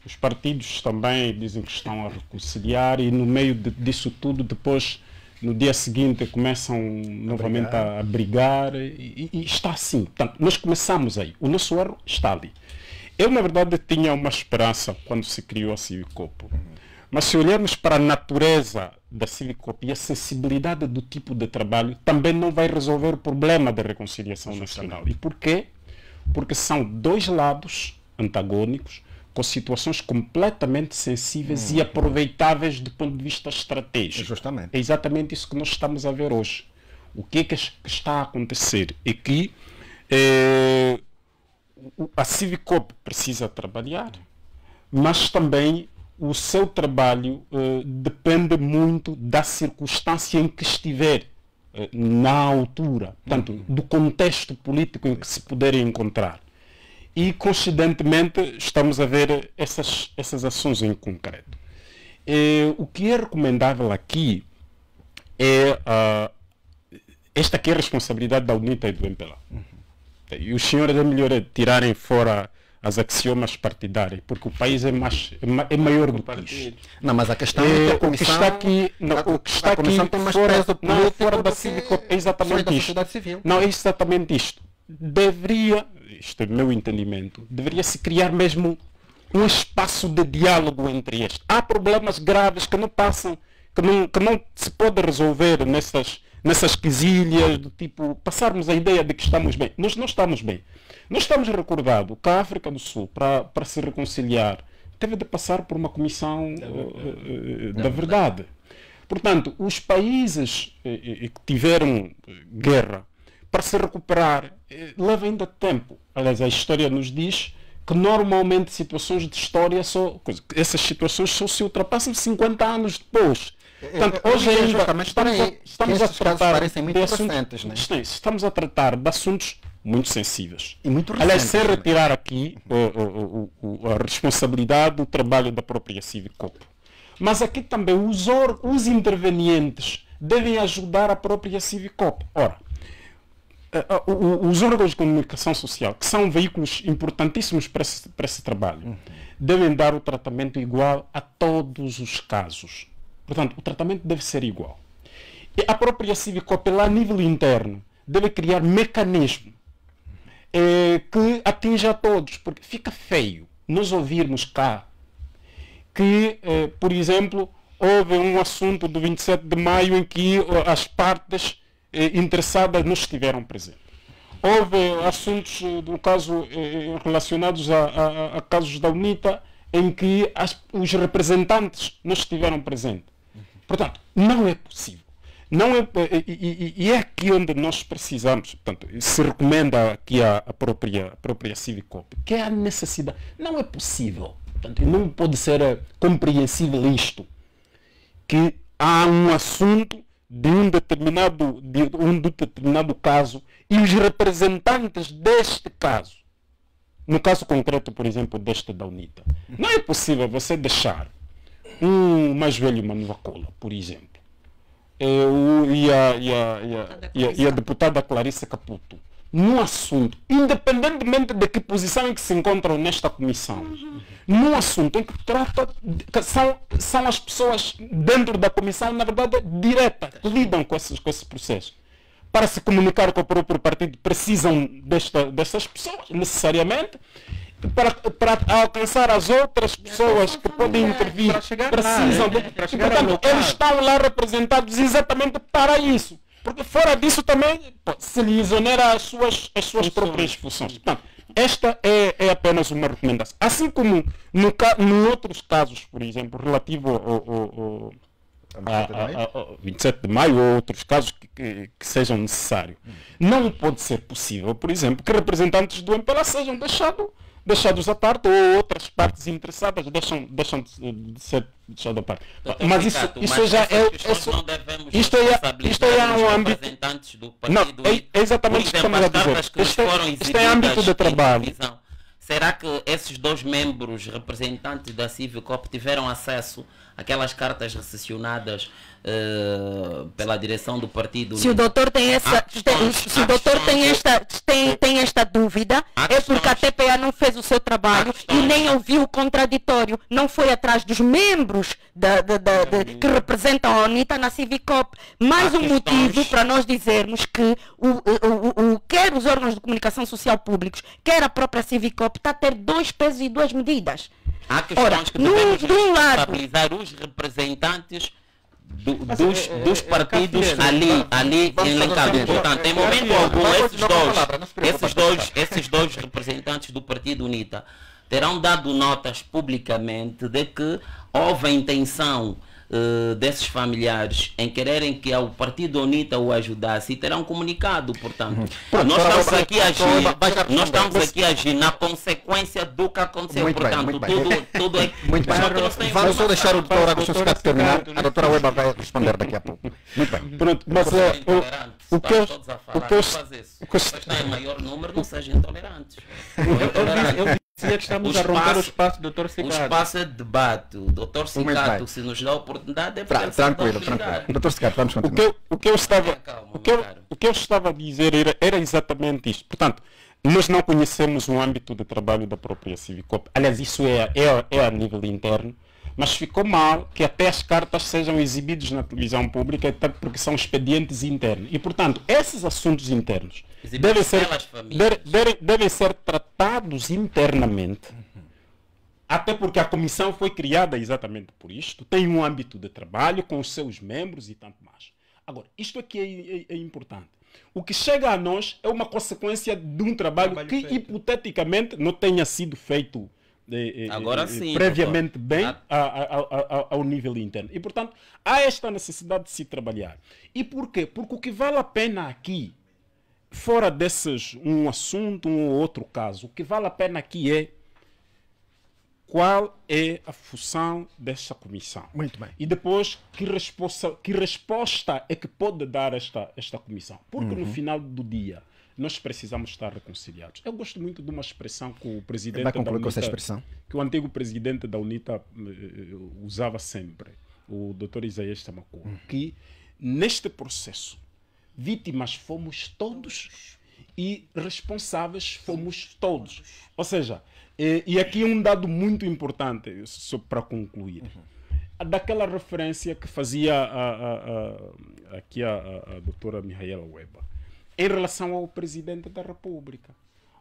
H: os partidos também dizem que estão a reconciliar e no meio disso tudo depois no dia seguinte começam novamente a brigar e está assim. Portanto, nós começamos aí, o nosso erro está ali. Eu na verdade tinha uma esperança quando se criou a Civicopo, mas se olharmos para a natureza da Civicopo e a sensibilidade do tipo de trabalho, também não vai resolver o problema da reconciliação nacional. E por quê? Porque são dois lados antagônicos, com situações completamente sensíveis e aproveitáveis do ponto de vista estratégico.
D: Justamente.
H: É exatamente isso que nós estamos a ver hoje. O que é que está a acontecer? É que a Civicopo precisa trabalhar, mas também o seu trabalho depende muito da circunstância em que estiver na altura, portanto, do contexto político em que se puder encontrar. E, coincidentemente, estamos a ver essas ações em concreto. O que é recomendável aqui é esta aqui é a responsabilidade da UNITA e do MPLA. E os senhores é melhor tirarem fora as axiomas partidárias, porque o país é maior do que isto.
D: Não, mas a questão é que a comissão,
H: o que está aqui, o que está aqui
D: tem mais
H: fora,
D: peso político
H: fora da Civicopo é exatamente isto. Não, é exatamente isto. Deveria, isto é o meu entendimento, deveria-se criar mesmo um espaço de diálogo entre estes. Há problemas graves que não passam, que não se pode resolver nessas quesilhas do tipo, passarmos a ideia de que estamos bem. Nós não estamos bem. Nós estamos recordados que a África do Sul, para se reconciliar, teve de passar por uma comissão da verdade. Portanto, os países que tiveram guerra, para se recuperar, leva ainda tempo. Aliás, a história nos diz que normalmente situações de história essas situações só se ultrapassam 50 anos depois. Portanto, hoje ainda estamos a tratar de assuntos, né? Estamos a tratar de assuntos muito sensíveis.
D: E muito recentes,
H: aliás, sem retirar aqui a responsabilidade do trabalho da própria Civicopo. Mas aqui também os intervenientes devem ajudar a própria Civicopo. Ora, os órgãos de comunicação social, que são veículos importantíssimos para esse trabalho, devem dar o tratamento igual a todos os casos. Portanto, o tratamento deve ser igual. E a própria Civicopo, lá a nível interno, deve criar mecanismo que atinja a todos, porque fica feio nós ouvirmos cá que, por exemplo, houve um assunto do 27 de maio em que as partes interessadas não estiveram presentes. Houve assuntos, no caso, relacionados a casos da UNITA, em que os representantes não estiveram presentes. Portanto, não é possível. Não é, e é aqui onde nós precisamos, portanto, se recomenda aqui a própria Civicopo, que é a necessidade. Não é possível, portanto, não pode ser compreensível isto, que há um assunto de um determinado caso e os representantes deste caso, no caso concreto, por exemplo, deste da UNITA, não é possível você deixar um mais velho Manuvacola, por exemplo, e a deputada Clarissa Caputo, num assunto, independentemente de que posição em que se encontram nesta comissão, num assunto em que trata, são as pessoas dentro da comissão, na verdade, direta, que lidam com esse processo. Para se comunicar com o próprio partido, precisam dessas pessoas, necessariamente. Para alcançar as outras pessoas que podem intervir, precisam portanto, eles estão lá representados exatamente para isso. Porque fora disso também se lhe exonera as suas próprias funções. Portanto, esta é apenas uma recomendação. Assim como em outros casos, por exemplo, relativo ao 27 de maio ou outros casos que sejam necessários, não pode ser possível, por exemplo, que representantes do MPLA sejam deixados à parte, ou outras partes interessadas deixam de ser deixadas à parte. Mas isso já é isto é um âmbito do partido. Não, é exatamente o que estamos a dizer. Isto é âmbito de trabalho.
F: Será que esses dois membros representantes da Civicopo tiveram acesso aquelas cartas recepcionadas pela direção do partido.
J: Se o doutor tem essa, se o doutor tem esta dúvida, é porque a TPA não fez o seu trabalho e nem ouviu o contraditório, não foi atrás dos membros que representam a UNITA na Civicop. Mais um motivo para nós dizermos que quer os órgãos de comunicação social públicos, quer a própria Civicop, está a ter 2 pesos e 2 medidas.
F: Há questões que devemos responsabilizar os representantes dos partidos ali elencados. Portanto, em momento algum, esses dois representantes do Partido UNITA terão dado notas publicamente de que houve a intenção desses familiares em quererem que o Partido UNITA o ajudasse e terão comunicado, portanto. Nós estamos aqui a agir na consequência do que aconteceu, portanto, tudo é...
D: Muito bem. Vamos só deixar o doutor Agostinho Secato terminar, a doutora Weba vai responder daqui a pouco. Muito bem.
H: Pronto, mas o que eu
F: está em maior número, não sejam intolerantes.
G: que estamos a romper o espaço do Dr. Secato.
F: O espaço é de debate. O Dr. Secato, se nos dá a oportunidade, é para
D: tranquilo. Dr. Secato, vamos continuar.
H: O que eu estava a dizer era exatamente isto. Portanto, nós não conhecemos o âmbito de trabalho da própria Civicop. Aliás, isso é a nível interno. Mas ficou mal que até as cartas sejam exibidas na televisão pública, até porque são expedientes internos. E, portanto, esses assuntos internos devem ser tratados internamente, até porque a comissão foi criada exatamente por isto, tem um âmbito de trabalho com os seus membros e tanto mais. Agora, isto aqui é importante. O que chega a nós é uma consequência de um trabalho que, hipoteticamente, não tenha sido feito
F: agora sim,
H: previamente bem ao nível interno. E, portanto, há esta necessidade de se trabalhar. E por quê? Porque o que vale a pena aqui, fora desses um assunto, um ou outro caso, o que vale a pena aqui é qual é a função desta comissão.
D: Muito bem.
H: E depois, que resposta é que pode dar esta comissão? Porque no final do dia, nós precisamos estar reconciliados. Eu gosto muito de uma expressão que o presidente da UNITA, que o antigo presidente da UNITA usava sempre, o Dr. Isaías Tamako, que neste processo vítimas fomos todos e responsáveis fomos todos. Ou seja, e aqui um dado muito importante, só para concluir, daquela referência que fazia aqui a doutora Mihaela Weba, em relação ao Presidente da República.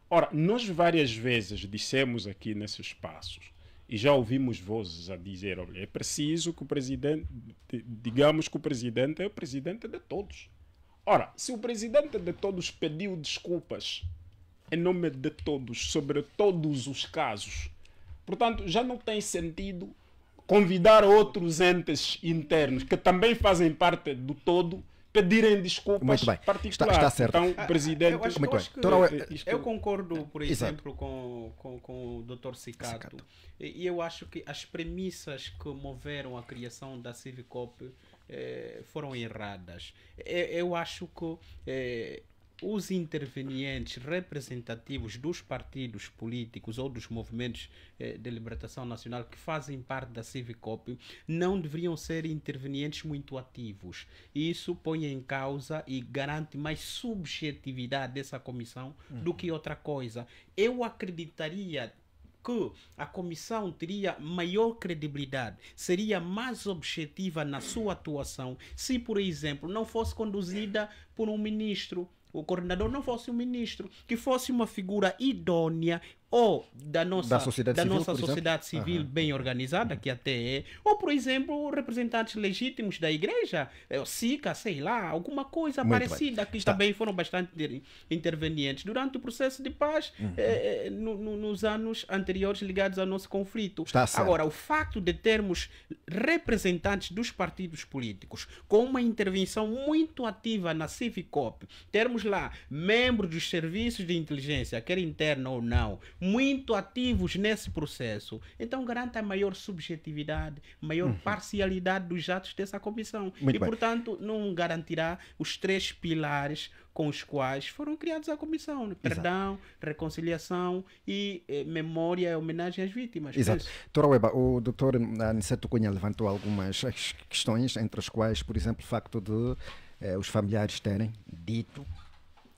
H: Ora, nós várias vezes dissemos aqui nesses espaços, e já ouvimos vozes a dizer, olha, é preciso que o Presidente, digamos que o Presidente é o Presidente de todos. Ora, se o Presidente de todos pediu desculpas em nome de todos, sobre todos os casos, portanto, já não tem sentido convidar outros entes internos, que também fazem parte do todo, pedirem desculpas particulares.
D: Está certo.
H: Então, o Presidente...
G: Eu concordo, por exemplo, com o Dr. Secato. E eu acho que as premissas que moveram a criação da Civicop foram erradas. Eu acho que os intervenientes representativos dos partidos políticos ou dos movimentos de libertação nacional que fazem parte da Civicop não deveriam ser intervenientes muito ativos. Isso põe em causa e garante mais subjetividade dessa comissão do que outra coisa. Eu acreditaria que a comissão teria maior credibilidade, seria mais objetiva na sua atuação se, por exemplo, não fosse conduzida por um ministro, o coordenador não fosse um ministro, que fosse uma figura idônea ou da nossa sociedade civil bem organizada, que até é, ou, por exemplo, representantes legítimos da igreja, SICA, sei lá, alguma coisa parecida, que também foram bastante intervenientes durante o processo de paz nos anos anteriores ligados ao nosso conflito. Agora, o facto de termos representantes dos partidos políticos com uma intervenção muito ativa na Civicop, termos lá membros dos serviços de inteligência, quer interna ou não, muito ativos nesse processo. Então garanta maior subjetividade, maior parcialidade dos atos dessa comissão.
D: Muito
G: e,
D: bem.
G: portanto, não garantirá os 3 pilares com os quais foram criados a comissão. Né? Perdão, reconciliação e memória e homenagem às vítimas.
D: Exato. Doutora Weba, o doutor Aniceto Cunha levantou algumas questões, entre as quais, por exemplo, o facto de os familiares terem dito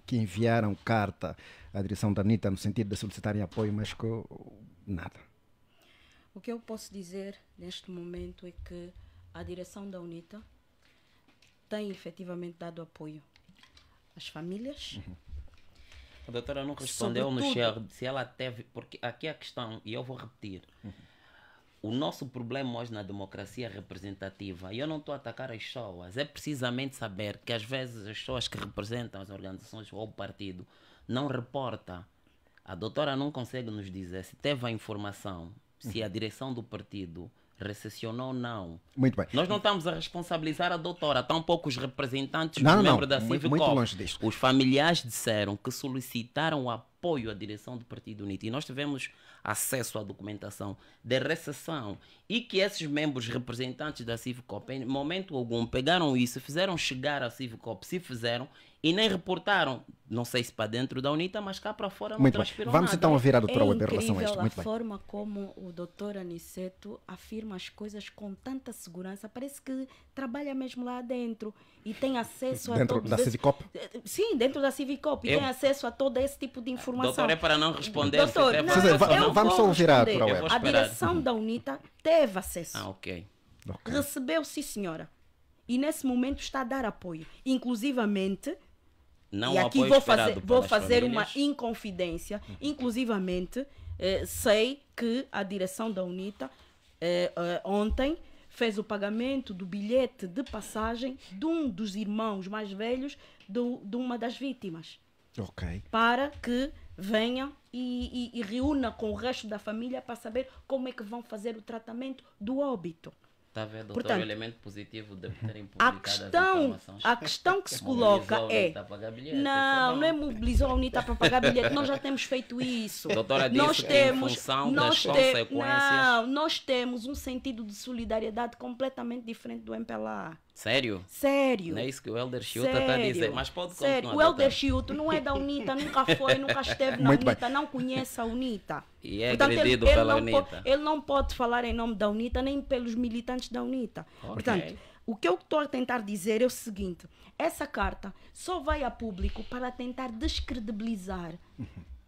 D: que enviaram carta à direção da ANITA no sentido de solicitarem apoio, mas que nada.
E: O que eu posso dizer neste momento é que a direção da UNITA tem efetivamente dado apoio às famílias.
F: A doutora não respondeu-nos se ela teve, porque aqui a questão, e eu vou repetir, o nosso problema hoje na democracia representativa, e eu não estou a atacar as pessoas, é precisamente saber que às vezes as pessoas que representam as organizações ou o partido não reportam. A doutora não consegue nos dizer se teve a informação, se a direção do partido recepcionou ou não.
D: Muito bem.
F: Nós não estamos a responsabilizar a doutora, tampouco os representantes
D: Não,
F: dos
D: não,
F: membros da
D: muito
F: Civicop.
D: longe disto.
F: Os familiares disseram que solicitaram o apoio à direção do Partido Unido e nós tivemos acesso à documentação de recessão e que esses membros representantes da Civicop, em momento algum, pegaram isso, fizeram chegar à Civicop, se fizeram, e nem reportaram, não sei se para dentro da UNITA, mas cá para fora não
D: Muito bem.
F: transpirou
D: Vamos
F: nada.
D: então ouvir a doutora Web em
E: É
D: relação a isto.
E: incrível
D: Muito
E: a
D: bem.
E: forma como o doutor Aniceto afirma as coisas com tanta segurança. Parece que trabalha mesmo lá dentro e tem acesso a
D: Dentro
E: todos
D: da
E: esses...
D: Civicop?
E: Sim, dentro da Civicop. E tem acesso a todo esse tipo de informação.
F: Doutor, é para não responder.
E: Doutor,
F: se
E: não,
F: teve acesso ou não.
D: vamos só ouvir a doutora Web.
E: A direção da UNITA teve acesso.
F: Ok.
E: Recebeu, sim senhora. E nesse momento está a dar apoio. Inclusivamente...
F: Não
E: e aqui
F: apoio
E: vou
F: pelas
E: fazer uma
F: famílias.
E: inconfidência. Inclusivamente, sei que a direção da UNITA ontem fez o pagamento do bilhete de passagem de um dos irmãos mais velhos de uma das vítimas.
D: Ok.
E: Para que venha e reúna com o resto da família para saber como é que vão fazer o tratamento do óbito.
F: Está a ver, doutor,
E: Portanto,
F: o elemento positivo de terem
E: a
F: publicado
E: questão, a questão que se coloca é... Não é mobilizou a UNITA para pagar bilhete. Nós já temos feito isso.
F: Doutora disse que em função das consequências...
E: Não, nós temos um sentido de solidariedade completamente diferente do MPLA.
F: Sério?
E: Sério.
F: Não é isso que o Elder Chiuta está a dizer, mas pode
E: Sério.
F: continuar.
E: O Elder Chiuta não é da UNITA, nunca foi, nunca esteve na
D: Muito
E: UNITA, não conhece a UNITA.
F: E é agredido pela UNITA.
E: Ele não pode falar em nome da UNITA, nem pelos militantes da UNITA.
F: Okay.
E: Portanto, o que eu estou a tentar dizer é o seguinte, essa carta só vai a público para tentar descredibilizar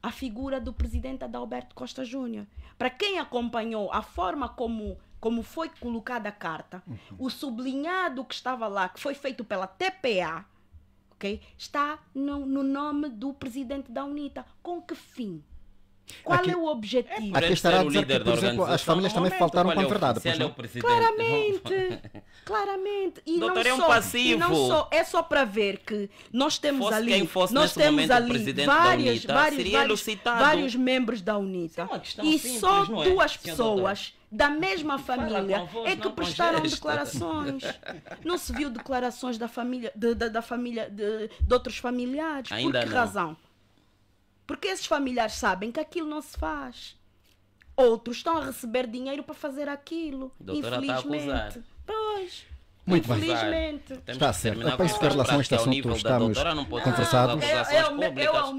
E: a figura do presidente Adalberto Costa Júnior. Para quem acompanhou a forma como foi colocada a carta, o sublinhado que estava lá, que foi feito pela TPA, okay, está no nome do presidente da UNITA. Com que fim? Qual é o objetivo?
D: Aqui estará a dizer que, por exemplo, as famílias também faltaram com a verdade. Pois não?
E: Claramente. E
F: doutor,
E: não
F: é um
E: só,
F: passivo.
E: E não só, é só para ver que nós temos
F: Fosse
E: ali,
F: quem fosse
E: nós
F: nesse
E: temos
F: momento o
E: ali
F: presidente da UNITA, seria
E: vários membros da UNITA. E
F: simples,
E: só
F: não é,
E: duas
F: senhor
E: pessoas da mesma
F: Fala
E: família
F: com a voz,
E: é que
F: não com
E: prestaram
F: gesto.
E: declarações. Não se viu declarações da família, da família de outros familiares.
F: Ainda
E: Por que
F: não.
E: razão? Porque esses familiares sabem que aquilo não se faz. Outros estão a receber dinheiro para fazer aquilo.
F: Doutora está a acusar.
E: Infelizmente. Pois.
D: Muito bem.
E: Infelizmente.
D: Está certo. Eu penso que em relação a este assunto estamos conversados.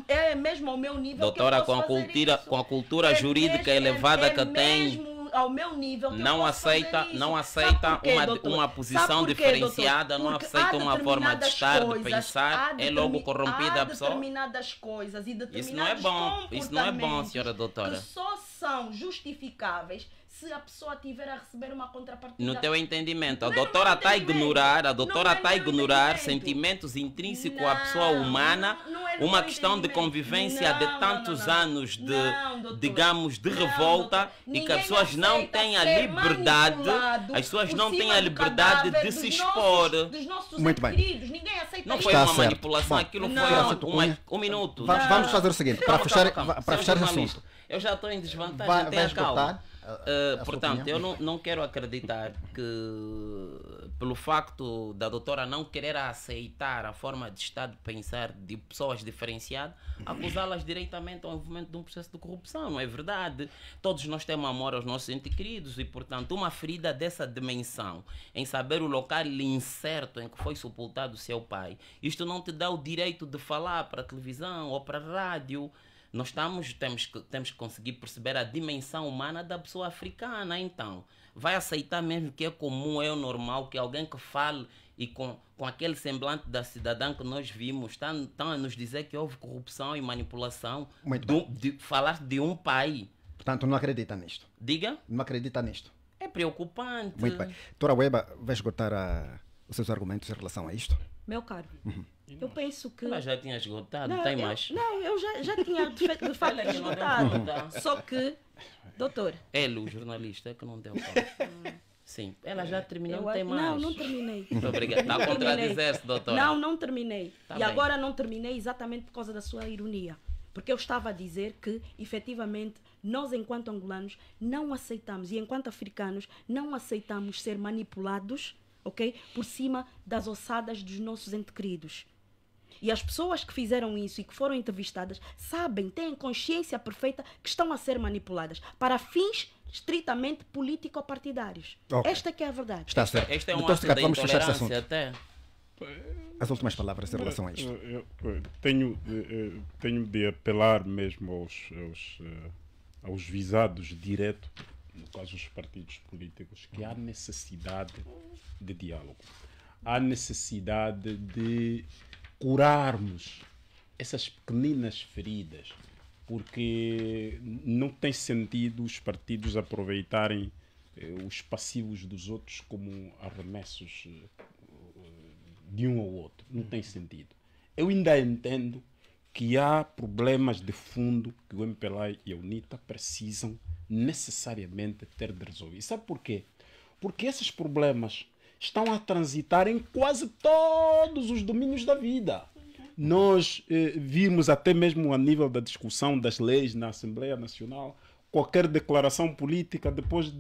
E: É mesmo ao meu nível.
F: Doutora,
E: que eu posso fazer isso.
F: com a cultura jurídica elevada que tem,
E: mesmo ao meu nível que
F: não
E: eu posso fazer
F: aceita,
E: isso.
F: não
E: Sabe
F: aceita
E: porquê, doutor?
F: uma
E: Sabe
F: posição
E: porquê,
F: diferenciada,
E: doutor?
F: não
E: Porque
F: aceita
E: há
F: uma forma de
E: determinadas
F: estar, de
E: coisas,
F: pensar, é logo corrompida a pessoa.
E: Há determinadas coisas e determinados
F: Isso não é bom, isso não é bom,
E: comportamentos
F: senhora doutora.
E: que só são justificáveis se a pessoa tiver a receber uma contrapartida.
F: No teu entendimento, a
E: Não é no
F: doutora
E: meu
F: está a
E: entendimento.
F: ignorar,
E: Não é no meu entendimento.
F: sentimentos intrínsecos
E: Não,
F: à pessoa humana,
E: não é no
F: uma
E: meu
F: questão de
E: entendimento.
F: convivência de
E: Não,
F: tantos
E: não.
F: anos de,
E: Não, doutor.
F: digamos, de
E: Não,
F: revolta
E: doutor.
F: e que
E: Ninguém
F: as pessoas não
E: aceita
F: têm a
E: ser
F: liberdade,
E: manipulado
F: as pessoas
E: por
F: não têm
E: cima
F: a
E: do
F: liberdade
E: cadáver
F: de se
E: dos
F: expor.
E: Dos nossos
D: Muito bem.
E: queridos. Ninguém aceita
F: Não
E: isso.
F: foi
D: Está
F: uma
D: certo.
F: manipulação,
D: Bom,
F: aquilo
E: não.
F: foi um minuto.
D: Vamos fazer o seguinte, para fechar esse
F: Senhor
D: assunto.
F: Eu já estou em desvantagem, tenha calma. Portanto, eu
D: opinião?
F: não quero acreditar que, pelo facto da doutora não querer aceitar a forma de Estado de pensar de pessoas diferenciadas, acusá-las diretamente ao envolvimento de um processo de corrupção. Não é verdade. Todos nós temos amor aos nossos entes queridos e, portanto, uma ferida dessa dimensão, em saber o local incerto em que foi sepultado o seu pai, isto não te dá o direito de falar para a televisão ou para a rádio. Nós temos que conseguir perceber a dimensão humana da pessoa africana. Então, vai aceitar mesmo que é comum, é normal que alguém que fale e com aquele semblante da cidadã que nós vimos, estão a nos dizer que houve corrupção e manipulação de falar de um pai.
D: Portanto, não acredita nisto?
F: Diga?
D: Não acredita nisto?
F: É preocupante.
D: Muito bem. Doutora Weba, vai esgotar os seus argumentos em relação a isto?
I: Meu caro, eu penso que...
F: Ela já tinha esgotado, tem mais?
I: Não, eu já tinha de facto esgotado. Só que, doutor...
F: Ele, o jornalista, que não deu conta. Sim, ela já terminou, tem mais.
I: Não terminei.
F: Muito obrigado. Está a contradizer-se, doutora.
I: Não terminei.
F: Tá
I: e
F: bem.
I: agora não terminei exatamente por causa da sua ironia. Porque eu estava a dizer que, efetivamente, nós, enquanto angolanos, não aceitamos, e enquanto africanos, não aceitamos ser manipulados, ok, por cima das ossadas dos nossos entes queridos. E as pessoas que fizeram isso e que foram entrevistadas sabem, têm consciência perfeita que estão a ser manipuladas para fins estritamente político-partidários.
D: Okay.
I: Esta que é a verdade.
D: Está certo.
F: Este é um
D: Doutor
F: ato
D: Secato,
F: de
D: vamos fechar esse assunto.
F: intolerância até.
D: As últimas palavras em relação a isto.
H: Eu tenho de apelar mesmo aos visados direto, no caso os partidos políticos, que há necessidade de diálogo. Há necessidade de curarmos essas pequeninas feridas, porque não tem sentido os partidos aproveitarem os passivos dos outros como arremessos de um ao outro. Não tem sentido. Eu ainda entendo que há problemas de fundo que o MPLA e a UNITA precisam necessariamente ter de resolver. E sabe porquê? Porque esses problemas estão a transitar em quase todos os domínios da vida. Nós vimos até mesmo a nível da discussão das leis na Assembleia Nacional, qualquer declaração política, depois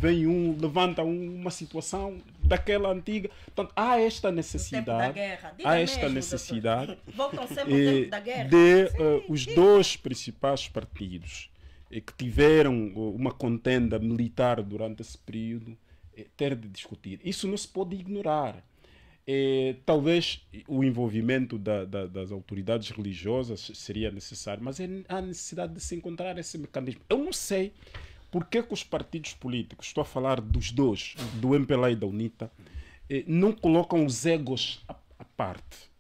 H: vem levanta uma situação daquela antiga. Portanto, há esta necessidade,
I: Voltam sempre ao tempo da guerra.
H: de os dois principais partidos que tiveram uma contenda militar durante esse período ter de discutir. Isso não se pode ignorar. Talvez o envolvimento das autoridades religiosas seria necessário, mas há necessidade de se encontrar esse mecanismo. Eu não sei porque que os partidos políticos, estou a falar dos dois, do MPLA e da UNITA, não colocam os egos à parte.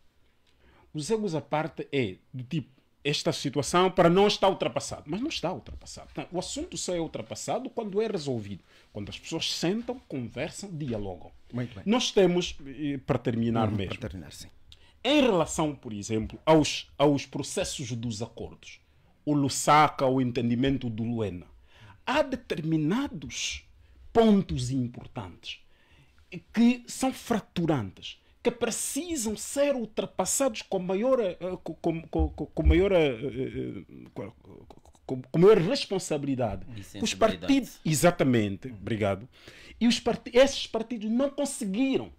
H: Os egos à parte é do tipo, esta situação para não estar ultrapassado. Mas não está ultrapassado. O assunto só é ultrapassado quando é resolvido. Quando as pessoas sentam, conversam, dialogam.
D: Muito bem.
H: Nós temos, para terminar mesmo,
D: para terminar, sim.
H: em relação, por exemplo, aos processos dos acordos, o Lusaka, o entendimento do Luena, há determinados pontos importantes que são fraturantes, que precisam ser ultrapassados com maior responsabilidade. Os partidos, exatamente, obrigado. E esses partidos não conseguiram.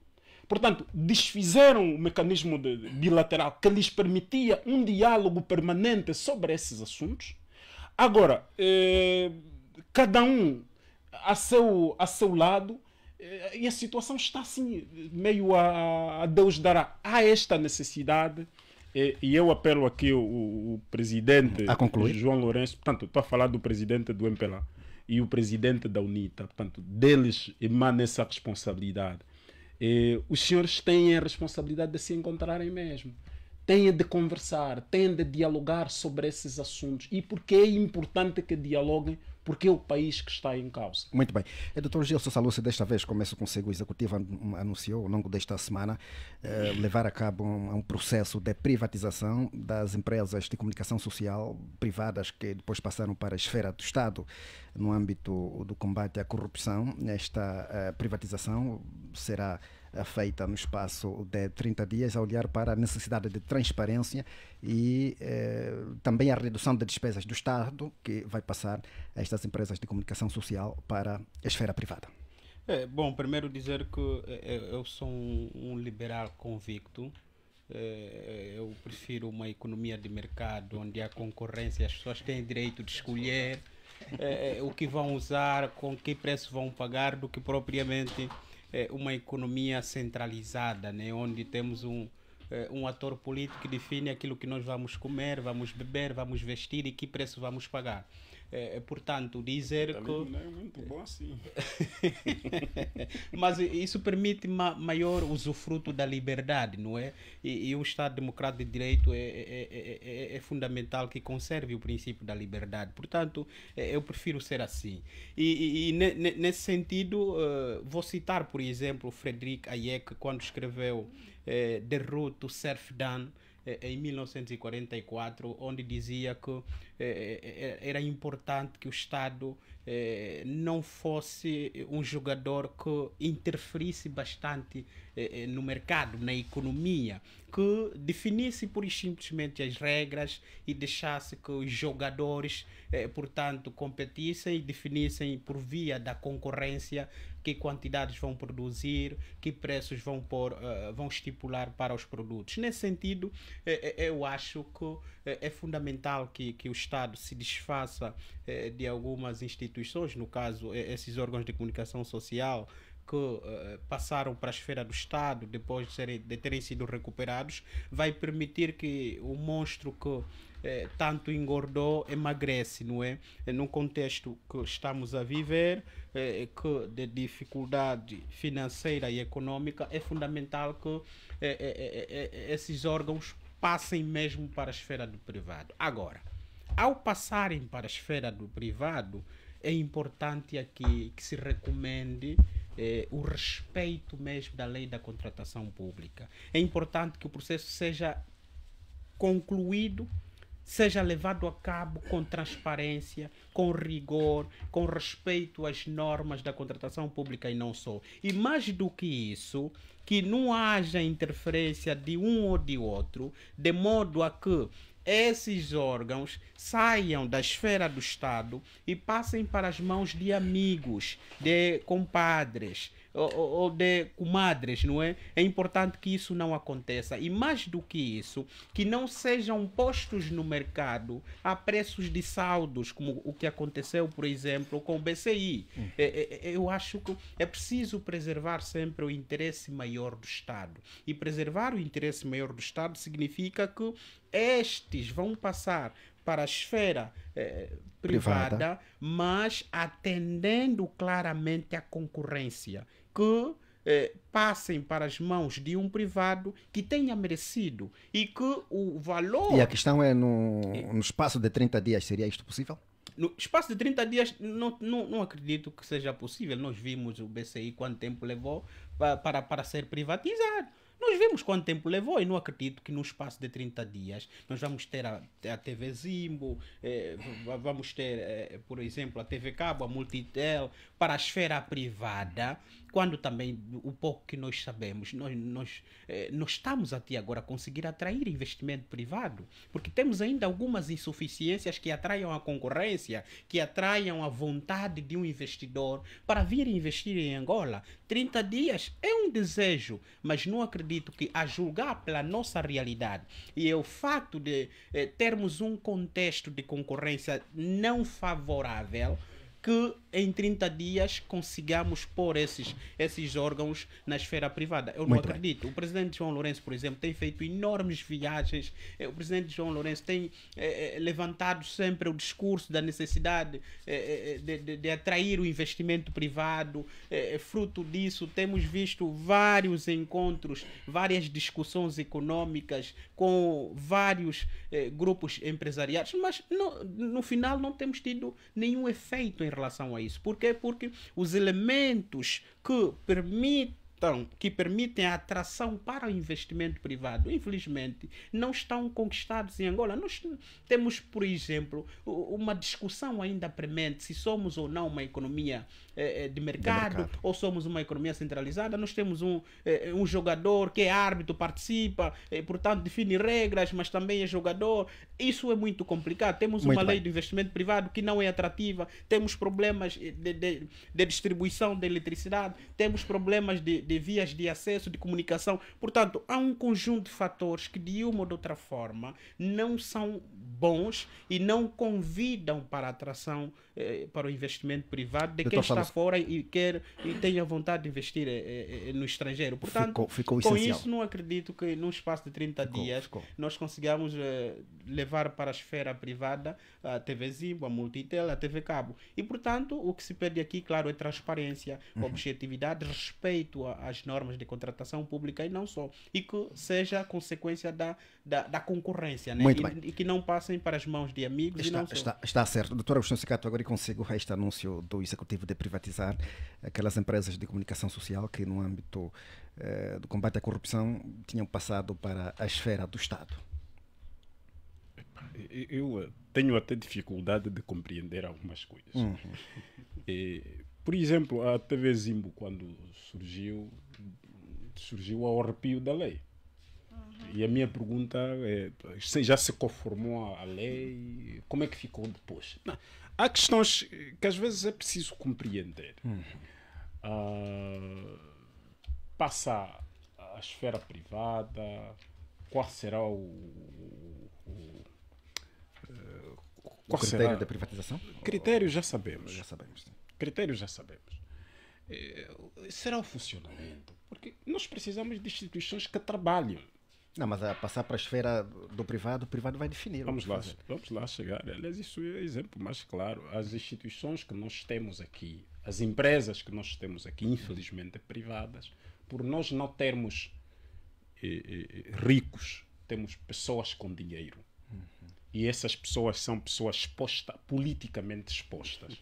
H: Portanto, desfizeram o mecanismo bilateral que lhes permitia um diálogo permanente sobre esses assuntos. Agora, cada um a seu lado, e a situação está assim, meio a Deus dará. Há esta necessidade, e eu apelo aqui o presidente João Lourenço, portanto, estou a falar do presidente do MPLA e o presidente da UNITA, portanto, deles emana essa responsabilidade. Os senhores têm a responsabilidade de se encontrarem mesmo. Têm de conversar, têm de dialogar sobre esses assuntos. E porque é importante que dialoguem, porque é o país que está em causa.
D: Muito bem. O Dr. Gilson Salucci, desta vez, começo consigo, o Executivo anunciou, ao longo desta semana, levar a cabo um processo de privatização das empresas de comunicação social privadas que depois passaram para a esfera do Estado no âmbito do combate à corrupção. Esta privatização será feita no espaço de 30 dias, a olhar para a necessidade de transparência e também a redução de despesas do Estado, que vai passar a estas empresas de comunicação social para a esfera privada.
G: Bom, primeiro dizer que eu sou um liberal convicto. Eu prefiro uma economia de mercado onde há concorrência, as pessoas têm direito de escolher o que vão usar, com que preço vão pagar, do que propriamente uma economia centralizada, né? Onde temos um ator político que define aquilo que nós vamos comer, vamos beber, vamos vestir e que preço vamos pagar. Portanto, dizer
H: também
G: que...
H: não é muito bom assim.
G: Mas isso permite maior usufruto da liberdade, não é? E o Estado Democrático de Direito é fundamental que conserve o princípio da liberdade. Portanto, eu prefiro ser assim. E nesse sentido, vou citar, por exemplo, Friedrich Hayek, quando escreveu The Road to Serfdom, em 1944, onde dizia que era importante que o Estado não fosse um jogador que interferisse bastante no mercado, na economia, que definisse pura e simplesmente as regras e deixasse que os jogadores, portanto, competissem e definissem por via da concorrência que quantidades vão produzir, que preços vão estipular para os produtos. Nesse sentido, eu acho que é fundamental que o Estado se desfaça de algumas instituições, no caso, esses órgãos de comunicação social, que passaram para a esfera do Estado depois de terem sido recuperados, vai permitir que o monstro que tanto engordou emagrece, não é? Num contexto que estamos a viver, que de dificuldade financeira e econômica, é fundamental que esses órgãos passem mesmo para a esfera do privado. Agora, ao passarem para a esfera do privado, é importante aqui que se recomende o respeito mesmo da lei da contratação pública. É importante que o processo seja concluído, seja levado a cabo com transparência, com rigor, com respeito às normas da contratação pública e não só. E mais do que isso, que não haja interferência de um ou de outro, de modo a que esses órgãos saiam da esfera do Estado e passem para as mãos de amigos, de compadres ou de comadres, não é? É importante que isso não aconteça. E mais do que isso, que não sejam postos no mercado a preços de saldos, como o que aconteceu, por exemplo, com o BCI. Eu acho que é preciso preservar sempre o interesse maior do Estado. E preservar o interesse maior do Estado significa que estes vão passar para a esfera privada, mas atendendo claramente à concorrência, que passem para as mãos de um privado que tenha merecido e que o valor...
D: E a questão é, no espaço de 30 dias, seria isto possível?
G: No espaço de 30 dias, não acredito que seja possível. Nós vimos o BCI quanto tempo levou para ser privatizado. Nós vimos quanto tempo levou e não acredito que no espaço de 30 dias nós vamos ter a TV Zimbo, vamos ter, por exemplo, a TV Cabo, a Multitel, para a esfera privada, quando também o pouco que nós sabemos, nós estamos até agora a conseguir atrair investimento privado, porque temos ainda algumas insuficiências que atraiam a concorrência, que atraiam a vontade de um investidor para vir investir em Angola. 30 dias é um desejo, mas não acredito que, a julgar pela nossa realidade e é o fato de termos um contexto de concorrência não favorável, que em 30 dias consigamos pôr esses órgãos na esfera privada. Eu não acredito. O presidente João Lourenço, por exemplo, tem feito enormes viagens. O presidente João Lourenço tem levantado sempre o discurso da necessidade de atrair o investimento privado. Fruto disso, temos visto vários encontros, várias discussões econômicas com vários grupos empresariais, mas no final não temos tido nenhum efeito em relação a isso. Por quê? Porque os elementos que permitem executam, que permitem a atração para o investimento privado, infelizmente, não estão conquistados em Angola. Nós temos, por exemplo, uma discussão ainda premente se somos ou não uma economia de mercado ou somos uma economia centralizada. Nós temos um jogador que é árbitro, participa, portanto define regras, mas também é jogador. Isso é muito complicado. Temos uma lei do investimento privado que não é atrativa, temos problemas de distribuição de eletricidade, temos problemas de vias de acesso, de comunicação. Portanto, há um conjunto de fatores que de uma ou de outra forma não são bons e não convidam para a atração para o investimento privado de quem está fora e tenha vontade de investir no estrangeiro. Portanto,
D: ficou
G: com
D: essencial.
G: isso não acredito que num espaço de 30 dias nós consigamos levar para a esfera privada a TV Zimbo, a Multitel, a TV Cabo. E, portanto, o que se pede aqui, claro, é transparência, objetividade, respeito às normas de contratação pública e não só. E que seja consequência da concorrência, né? E que não passem para as mãos de amigos.
D: Está certo. Doutor Agostinho Secato, agora consigo este anúncio do Executivo de privatizar aquelas empresas de comunicação social que, no âmbito do combate à corrupção, tinham passado para a esfera do Estado.
H: Eu tenho até dificuldade de compreender algumas coisas. Por exemplo, a TV Zimbo, quando surgiu ao arrepio da lei. E a minha pergunta é, já se conformou a lei? Como é que ficou depois? Não, há questões que às vezes é preciso compreender. Passa à esfera privada, qual será
D: o critério da privatização?
H: Critério já sabemos.
D: Sim.
H: Critério já sabemos. Será o funcionamento? Porque nós precisamos de instituições que trabalhem.
D: Não, mas a passar para a esfera do privado, o privado vai definir.
H: Vamos lá chegar. Aliás, isso é exemplo mais claro. As instituições que nós temos aqui, as empresas que nós temos aqui, infelizmente privadas, por nós não termos ricos, temos pessoas com dinheiro. E essas pessoas são pessoas politicamente expostas.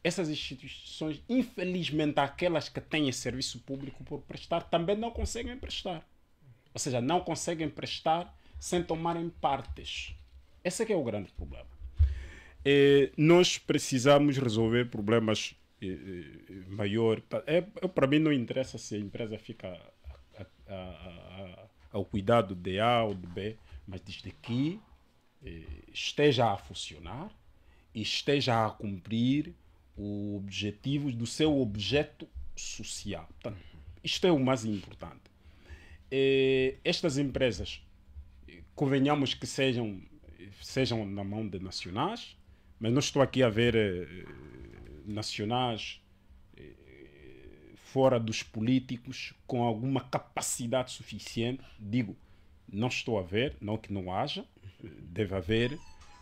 H: Essas instituições, infelizmente, aquelas que têm serviço público por prestar, também não conseguem prestar. Ou seja, não conseguem prestar sem tomarem partes. Esse é que é o grande problema. Nós precisamos resolver problemas maiores. Para mim não interessa se a empresa fica ao cuidado de A ou de B, mas desde que esteja a funcionar e esteja a cumprir os objetivos do seu objeto social. Portanto, isto é o mais importante. Estas empresas, convenhamos que sejam na mão de nacionais, mas não estou aqui a ver nacionais fora dos políticos com alguma capacidade suficiente. Digo, não estou a ver, não que não haja, deve haver,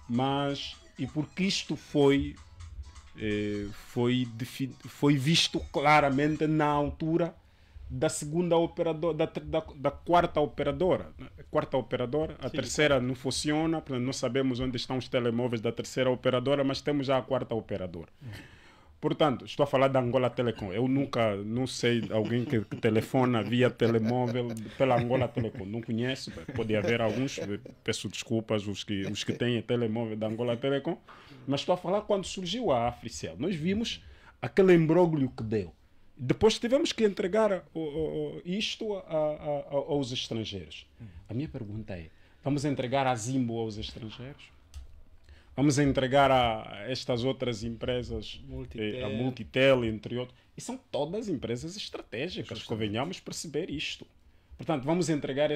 H: mas e porque isto foi visto claramente na altura da segunda operadora, da quarta operadora. A terceira não funciona, portanto, não sabemos onde estão os telemóveis da terceira operadora, mas temos já a quarta operadora. Portanto, estou a falar da Angola Telecom. Eu não sei alguém que telefona via telemóvel pela Angola Telecom. Não conheço, pode haver alguns, peço desculpas, os que têm telemóvel da Angola Telecom, mas estou a falar quando surgiu a Africell. Nós vimos aquele imbróglio que deu. Depois tivemos que entregar isto aos estrangeiros. A minha pergunta é, vamos entregar a Zimbo aos estrangeiros? Vamos entregar a estas outras empresas, a Multitel, entre outros. E são todas empresas estratégicas, convenhamos perceber isto. Portanto, vamos entregar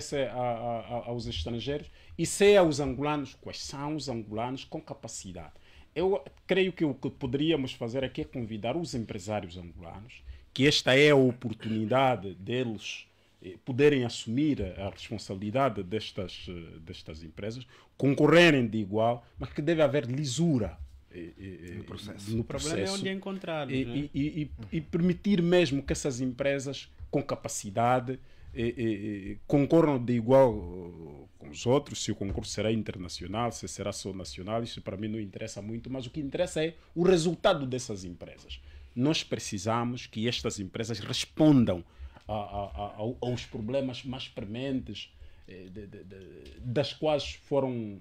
H: aos estrangeiros e ser aos angolanos, quais são os angolanos com capacidade. Eu creio que o que poderíamos fazer aqui é convidar os empresários angolanos, que esta é a oportunidade deles poderem assumir a responsabilidade destas empresas, concorrerem de igual, mas que deve haver lisura no processo.
G: O problema é onde encontrá-los.
H: E permitir mesmo que essas empresas com capacidade concorram de igual com os outros. Se o concurso será internacional, se será só nacional, isso para mim não interessa muito, mas o que interessa é o resultado dessas empresas. Nós precisamos que estas empresas respondam aos problemas mais prementes das quais foram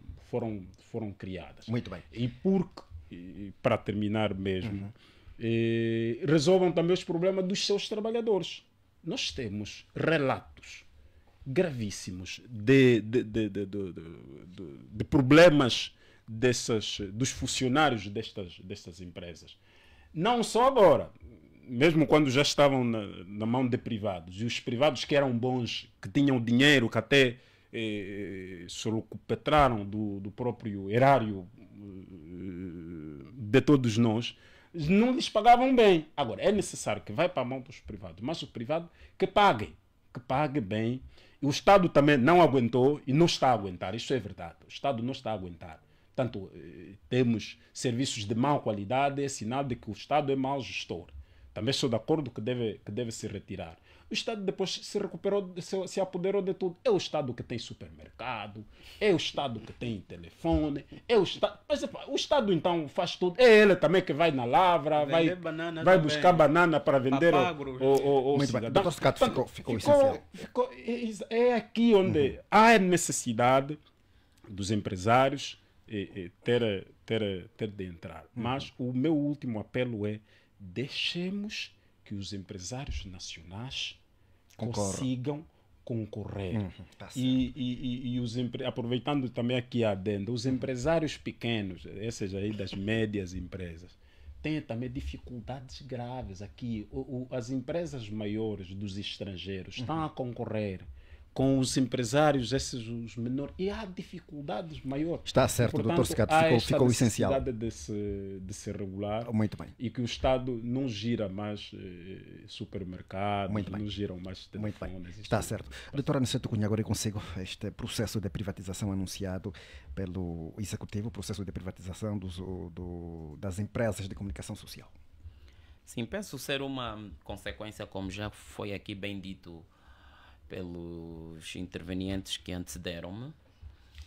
H: criadas.
D: Muito bem.
H: E para terminar mesmo, resolvam também os problemas dos seus trabalhadores. Nós temos relatos gravíssimos de problemas dos funcionários destas empresas. Não só agora, mesmo quando já estavam na mão de privados, e os privados que eram bons, que tinham dinheiro, que até se recupetraram do próprio erário de todos nós, não lhes pagavam bem. Agora, é necessário que vai para a mão dos privados, mas o privado que pague bem. E o Estado também não aguentou e não está a aguentar, isso é verdade. O Estado não está a aguentar. Portanto, temos serviços de má qualidade, é sinal de que o Estado é mau gestor. Também sou de acordo que deve se retirar. O Estado depois se recuperou, se apoderou de tudo. É o Estado que tem supermercado, é o Estado que tem telefone, é o Estado. Mas o Estado então faz tudo. É ele também que vai na lavra, vai buscar banana para vender ao cidadão.
D: Ficou essencial.
H: É aqui onde há necessidade dos empresários ter de entrar. Mas o meu último apelo é: deixemos que os empresários nacionais consigam concorrer. E aproveitando também aqui a adenda, os empresários pequenos, esses aí das médias empresas, têm também dificuldades graves aqui. As empresas maiores dos estrangeiros estão a concorrer com os empresários, esses os menores, e há dificuldades maiores.
D: Está certo,
H: portanto,
D: doutor Secato, ficou essencial.
H: De se regular.
D: Muito bem.
H: E que o Estado não gira mais supermercados, não giram mais telefones.
D: Muito bem. Está certo. Doutora Aniceto Cunha, agora eu consigo este processo de privatização anunciado pelo Executivo, o processo de privatização das empresas de comunicação social.
F: Sim, penso ser uma consequência, como já foi aqui bem dito pelos intervenientes que antecederam-me.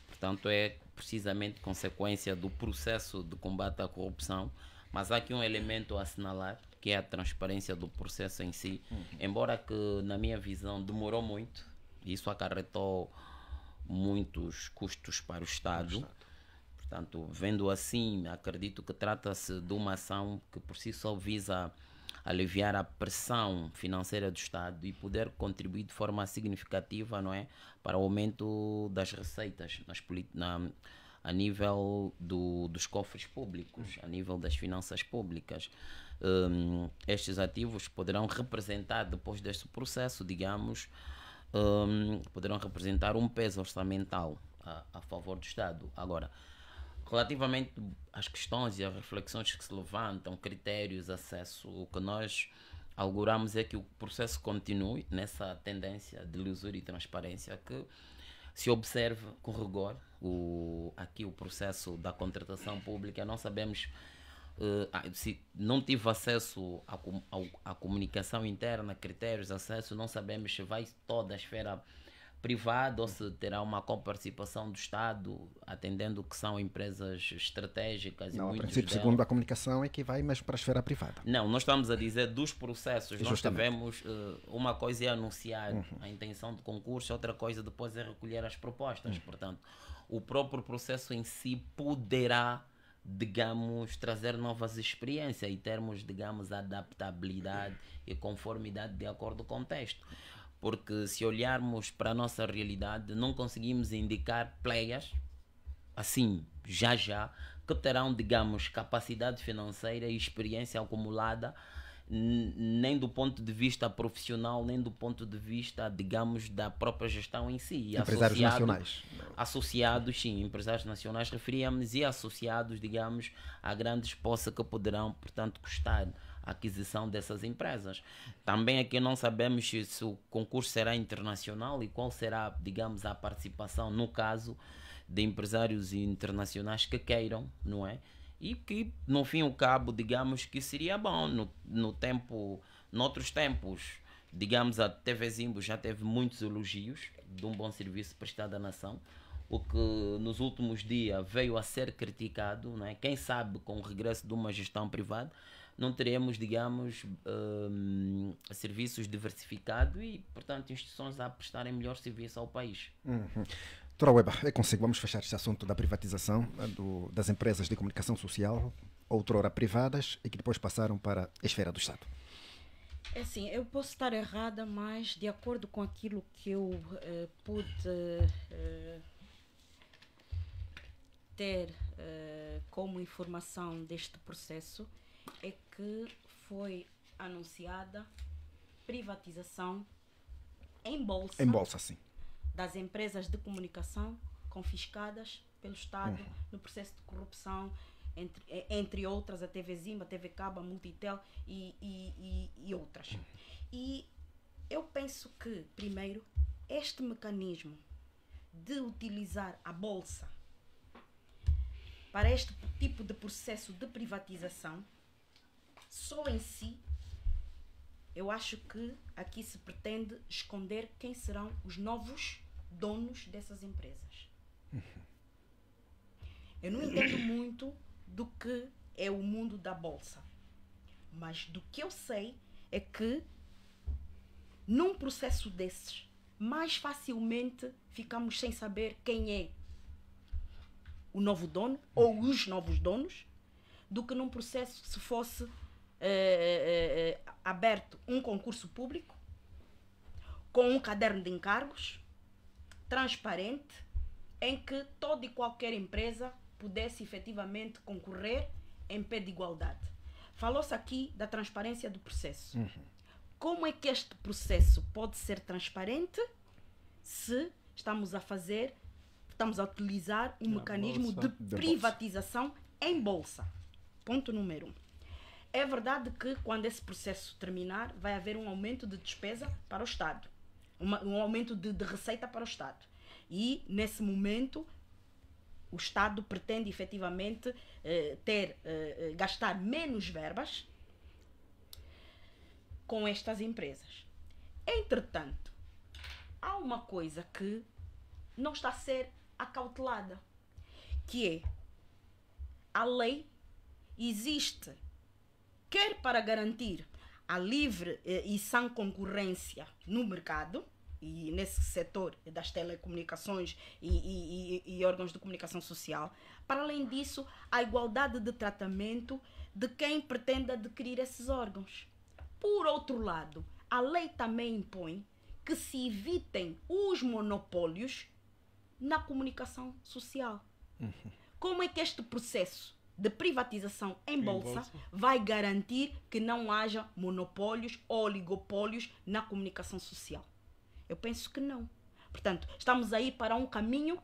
F: Portanto, é precisamente consequência do processo de combate à corrupção, mas há aqui um elemento a assinalar, que é a transparência do processo em si. Embora que, na minha visão, demorou muito, isso acarretou muitos custos para o Estado. Portanto, vendo assim, acredito que trata-se de uma ação que por si só visa aliviar a pressão financeira do Estado e poder contribuir de forma significativa, não é, para o aumento das receitas a nível dos cofres públicos, a nível das finanças públicas. Estes ativos poderão representar, depois deste processo, digamos, poderão representar um peso orçamental a favor do Estado. Agora, relativamente às questões e às reflexões que se levantam, critérios, acesso, o que nós auguramos é que o processo continue nessa tendência de lisura e transparência, que se observe com rigor aqui o processo da contratação pública. Não sabemos, se não tive acesso à comunicação interna, critérios, acesso, não sabemos se vai toda a esfera privado ou se terá uma coparticipação do Estado, atendendo que são empresas estratégicas.
D: Não, a princípio, segundo a comunicação, é que vai mesmo para a esfera privada.
F: Não, nós estamos a dizer dos processos. Nós tivemos, uma coisa é anunciar a intenção de concurso, outra coisa depois é recolher as propostas. Portanto, o próprio processo em si poderá, digamos, trazer novas experiências em termos, digamos, adaptabilidade e conformidade de acordo com o contexto. Porque se olharmos para a nossa realidade, não conseguimos indicar players, assim, já, que terão, digamos, capacidade financeira e experiência acumulada, nem do ponto de vista profissional, nem do ponto de vista, digamos, da própria gestão em si.
D: Empresários nacionais.
F: Associados, sim, empresários nacionais, referíamos, e associados, digamos, a grandes posses que poderão, portanto, custar a aquisição dessas empresas. Também aqui não sabemos se o concurso será internacional e qual será, digamos, a participação, no caso, de empresários internacionais que queiram, não é? E que, no fim ao cabo, digamos que seria bom noutros tempos, digamos, a TV Zimbo já teve muitos elogios de um bom serviço prestado à nação. o que nos últimos dias veio a ser criticado, não é? Quem sabe com o regresso de uma gestão privada não teremos, digamos, serviços diversificados e, portanto, instituições a prestarem melhor serviço ao país.
D: Doutora Weba, é consigo. Vamos fechar este assunto da privatização das empresas de comunicação social, outrora privadas e que depois passaram para a esfera do Estado.
E: É assim, eu posso estar errada, mas de acordo com aquilo que eu pude ter como informação deste processo, é que foi anunciada privatização em bolsa.
D: Em bolsa, sim.
E: Das empresas de comunicação confiscadas pelo Estado no processo de corrupção, entre outras, a TV Zimba, a TV Cabo, a Multitel e outras. E eu penso que, primeiro, este mecanismo de utilizar a bolsa para este tipo de processo de privatização, só em si, eu acho que aqui se pretende esconder quem serão os novos donos dessas empresas. Eu não entendo muito do que é o mundo da bolsa, mas do que eu sei é que num processo desses, mais facilmente ficamos sem saber quem é o novo dono ou os novos donos, do que num processo que se fosse aberto um concurso público com um caderno de encargos transparente, em que toda e qualquer empresa pudesse efetivamente concorrer em pé de igualdade. Falou-se aqui da transparência do processo. Como é que este processo pode ser transparente se estamos a utilizar um mecanismo de privatização em bolsa? Ponto número 1. É verdade que quando esse processo terminar, vai haver um aumento de despesa para o Estado, um aumento de receita para o Estado. E, nesse momento, o Estado pretende efetivamente gastar menos verbas com estas empresas. Entretanto, há uma coisa que não está a ser acautelada, que é a lei existe quer para garantir a livre e sã concorrência no mercado e nesse setor das telecomunicações e órgãos de comunicação social. Para além disso, a igualdade de tratamento de quem pretende adquirir esses órgãos. Por outro lado, a lei também impõe que se evitem os monopólios na comunicação social. Como é que este processo de privatização em bolsa vai garantir que não haja monopólios ou oligopólios na comunicação social? Eu penso que não. Portanto, estamos aí para um caminho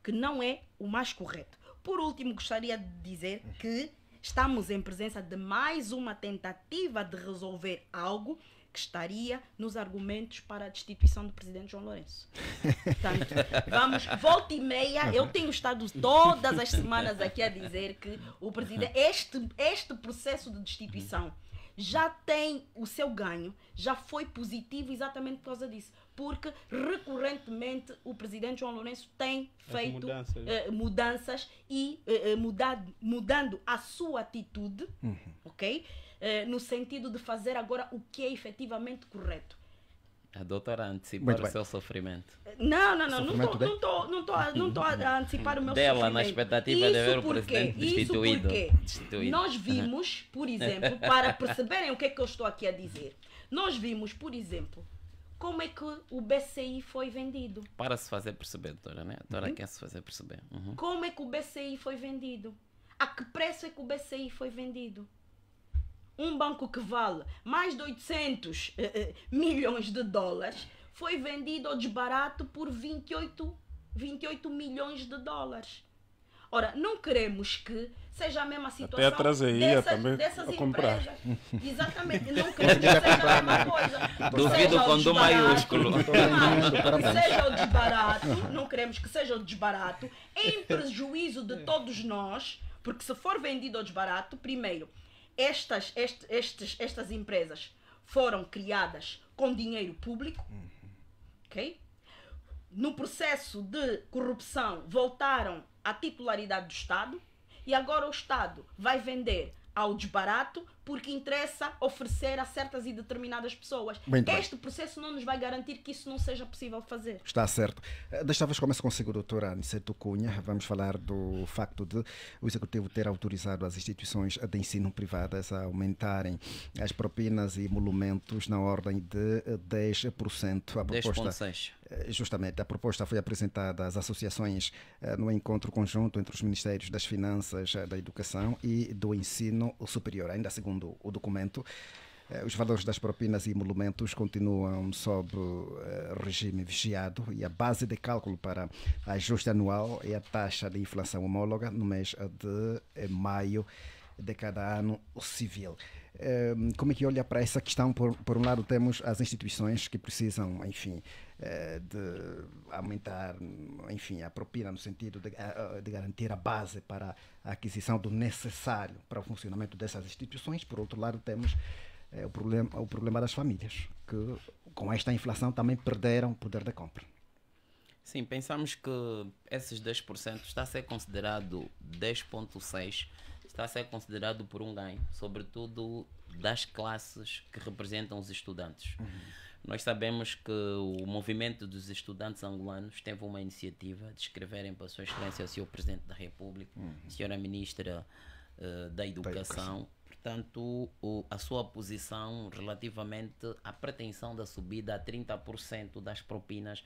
E: que não é o mais correto. Por último, gostaria de dizer que estamos em presença de mais uma tentativa de resolver algo que estaria nos argumentos para a destituição do presidente João Lourenço. Portanto, volta e meia, eu tenho estado todas as semanas aqui a dizer que o presidente, este processo de destituição já tem o seu ganho, já foi positivo exatamente por causa disso. Porque recorrentemente o presidente João Lourenço tem feito mudanças e mudando a sua atitude, ok? No sentido de fazer agora o que é efetivamente correto.
F: A doutora antecipar o seu sofrimento.
E: Não estou a antecipar o meu
F: dela,
E: sofrimento.
F: Na expectativa de ver o presidente destituído.
E: Nós vimos, por exemplo, para perceberem o que é que eu estou aqui a dizer, nós vimos, por exemplo, como é que o BCI foi vendido.
F: Para se fazer perceber, doutora, né? A doutora quer se fazer perceber.
E: Como é que o BCI foi vendido? A que preço é que o BCI foi vendido? Um banco que vale mais de 800 milhões de dólares foi vendido ao desbarato por 28 milhões de dólares. Ora, não queremos que seja a mesma situação
H: até atrás aí
E: dessas
H: a comprar.
E: empresas. Exatamente, não queremos que seja a mesma coisa.
F: Duvido com do maiúsculo.
E: Que seja o desbarato, não queremos que seja o desbarato em prejuízo de todos nós, porque se for vendido ao desbarato, primeiro, estas empresas foram criadas com dinheiro público, ok?
I: no processo de corrupção, voltaram à titularidade do Estado e agora o Estado vai vender ao desbarato porque interessa oferecer a certas e determinadas pessoas. Este processo não nos vai garantir que isso não seja possível fazer.
D: Está certo. Desta vez começo consigo, doutora Aniceto Cunha. Vamos falar do facto de o Executivo ter autorizado as instituições de ensino privadas a aumentarem as propinas e emolumentos na ordem de 10%. A proposta,
F: 10,6%.
D: Justamente, a proposta foi apresentada às associações no encontro conjunto entre os Ministérios das Finanças, da Educação e do Ensino Superior. Ainda segundo o documento, os valores das propinas e emolumentos continuam sob regime vigiado e a base de cálculo para ajuste anual é a taxa de inflação homóloga no mês de maio de cada ano civil. Como é que olha para essa questão? Por um lado temos as instituições que precisam, enfim, de aumentar, enfim, a propina no sentido de garantir a base para a aquisição do necessário para o funcionamento dessas instituições. Por outro lado temos o problema das famílias, que com esta inflação também perderam poder de compra.
F: Sim, pensamos que esses 10% está a ser considerado 10,6%, está a ser considerado por um ganho, sobretudo das classes que representam os estudantes. Nós sabemos que o movimento dos estudantes angolanos teve uma iniciativa de escreverem para a sua excelência o Sr. Presidente da República, a Sra. Ministra da Educação. Portanto, a sua posição relativamente à pretensão da subida a 30% das propinas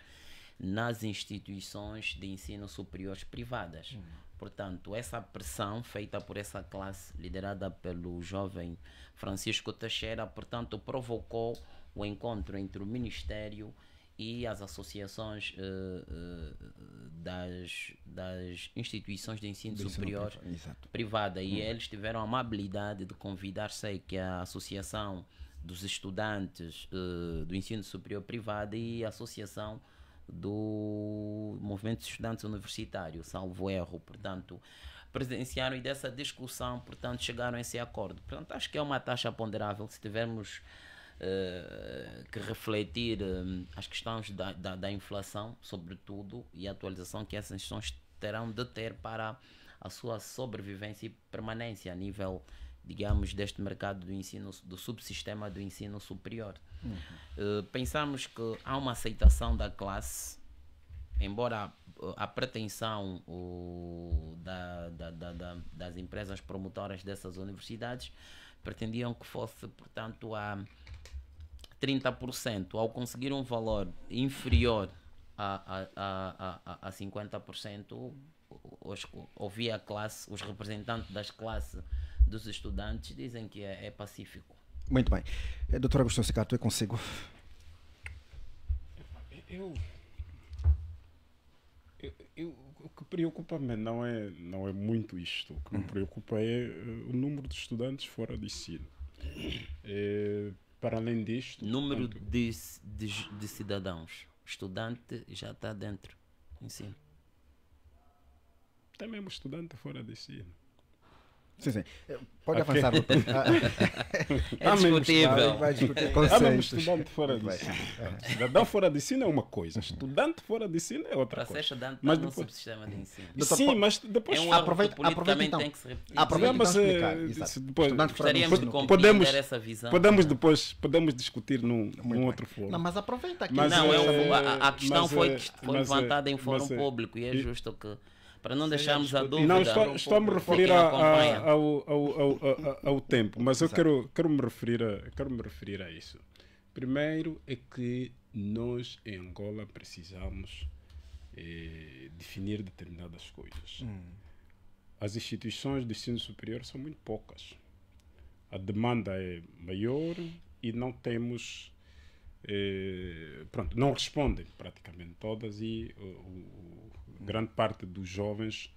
F: nas instituições de ensino superiores privadas. Portanto, essa pressão feita por essa classe, liderada pelo jovem Francisco Teixeira, portanto, provocou o encontro entre o Ministério e as associações das instituições de ensino superior privada. E eles tiveram a amabilidade de convidar, sei que a Associação dos Estudantes do Ensino Superior Privado e a Associação do Movimento de Estudantes Universitários, salvo erro, portanto, presenciaram e dessa discussão, portanto, chegaram a esse acordo. Portanto, acho que é uma taxa ponderável se tivermos que refletir as questões da inflação, sobretudo, e a atualização que essas instituições terão de ter para a sua sobrevivência e permanência a nível, digamos, deste mercado do ensino, do subsistema do ensino superior. Pensamos que há uma aceitação da classe, embora a pretensão das empresas promotoras dessas universidades pretendiam que fosse, portanto, a 30%. Ao conseguir um valor inferior a 50%, ouvi a classe, os representantes das classes dos estudantes dizem que é pacífico.
D: Muito bem. Doutor Agostinho Cicato, é consigo.
H: O que preocupa-me não é muito isto. O que me preocupa é o número de estudantes fora de ensino. Para além disto...
F: Número de cidadãos. Estudante já está dentro do ensino.
H: Tem mesmo estudante fora de ensino.
D: Sim. Pode avançar, doutor.
F: É discutível.
H: Há mesmo estudante fora de ensino. Cidadão fora de ensino é uma coisa, estudante fora de ensino é outra coisa.
F: Para ser estudante mas no subsistema de ensino.
H: Sim, mas depois...
F: aproveita então. Tem que se repetir.
D: Aproveita então explicar.
F: Gostaríamos de compreender essa visão.
H: Podemos discutir num outro fórum.
B: Não, mas aproveita aqui.
F: A questão foi levantada em fórum público e é justo que... Para não deixarmos a dúvida.
H: Não, estou a me referir ao tempo, mas eu quero me referir a isso. Primeiro é que nós em Angola precisamos definir determinadas coisas. As instituições de ensino superior são muito poucas. A demanda é maior e não temos... não respondem praticamente todas e grande parte dos jovens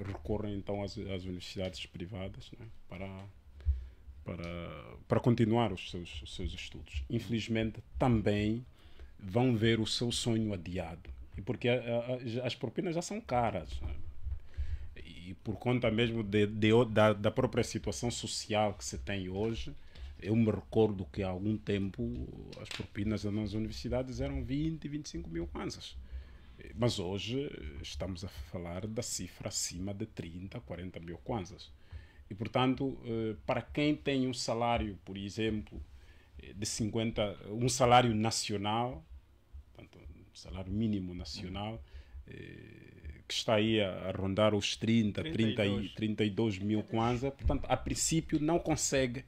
H: recorrem então às universidades privadas, né, para continuar os seus estudos. Infelizmente também vão ver o seu sonho adiado, porque as propinas já são caras, né? E por conta mesmo da própria situação social que se tem hoje. Eu me recordo que há algum tempo as propinas nas universidades eram 20, 25 mil kwanzas. Mas hoje estamos a falar da cifra acima de 30, 40 mil kwanzas. E, portanto, para quem tem um salário, por exemplo, de 50, um salário nacional, portanto, um salário mínimo nacional, que está aí a rondar os 32 mil kwanza, portanto, a princípio não consegue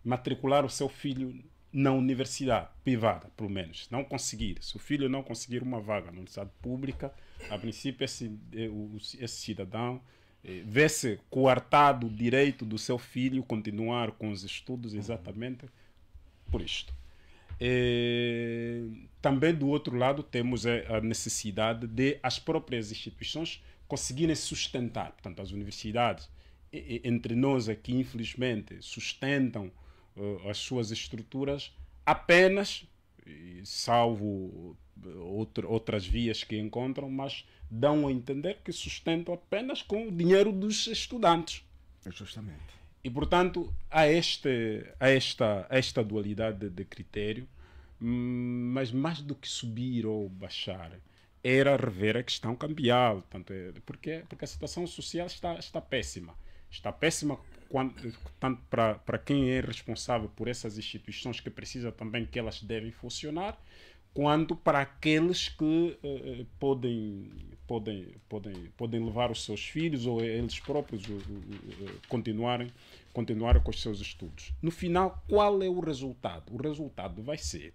H: matricular o seu filho na universidade privada, pelo menos. Não conseguir. Se o filho não conseguir uma vaga na universidade pública, a princípio esse cidadão vê-se coartado o direito do seu filho continuar com os estudos exatamente por isto. Também do outro lado temos a necessidade de as próprias instituições conseguirem sustentar. Portanto, as universidades, entre nós aqui, infelizmente, sustentam as suas estruturas apenas, salvo outras vias que encontram, mas dão a entender que sustentam apenas com o dinheiro dos estudantes.
D: Justamente.
H: E, portanto, há esta dualidade de critério, mas mais do que subir ou baixar, era rever a questão cambial. Porque a situação social está péssima. Está péssima tanto para quem é responsável por essas instituições, que precisa também que elas devem funcionar, quanto para aqueles que podem levar os seus filhos ou eles próprios continuarem com os seus estudos. No final, qual é o resultado? O resultado vai ser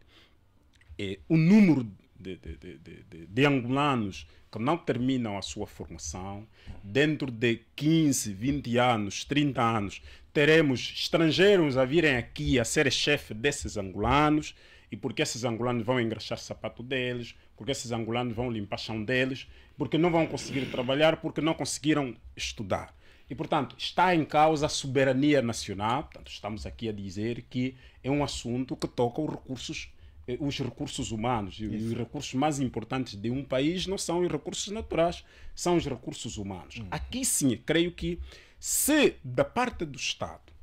H: o número de angolanos que não terminam a sua formação. Dentro de 15, 20 anos, 30 anos, teremos estrangeiros a virem aqui a ser chefe desses angolanos, e porque esses angolanos vão engraxar o sapato deles, porque esses angolanos vão limpar o chão deles, porque não vão conseguir trabalhar, porque não conseguiram estudar. E, portanto, está em causa a soberania nacional. Portanto, estamos aqui a dizer que é um assunto que toca os recursos humanos. E os recursos mais importantes de um país não são os recursos naturais, são os recursos humanos. Aqui sim, creio que se da parte do Estado,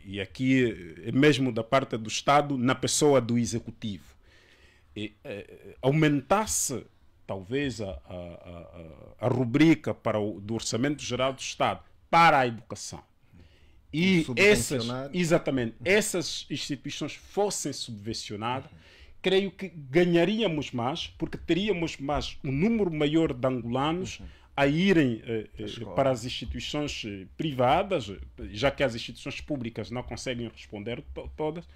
H: e aqui mesmo da parte do Estado na pessoa do Executivo, aumentasse talvez a rubrica do Orçamento Geral do Estado para a educação, e essas instituições fossem subvencionadas, creio que ganharíamos mais, porque teríamos mais um número maior de angolanos a irem para as instituições privadas, já que as instituições públicas não conseguem responder todas,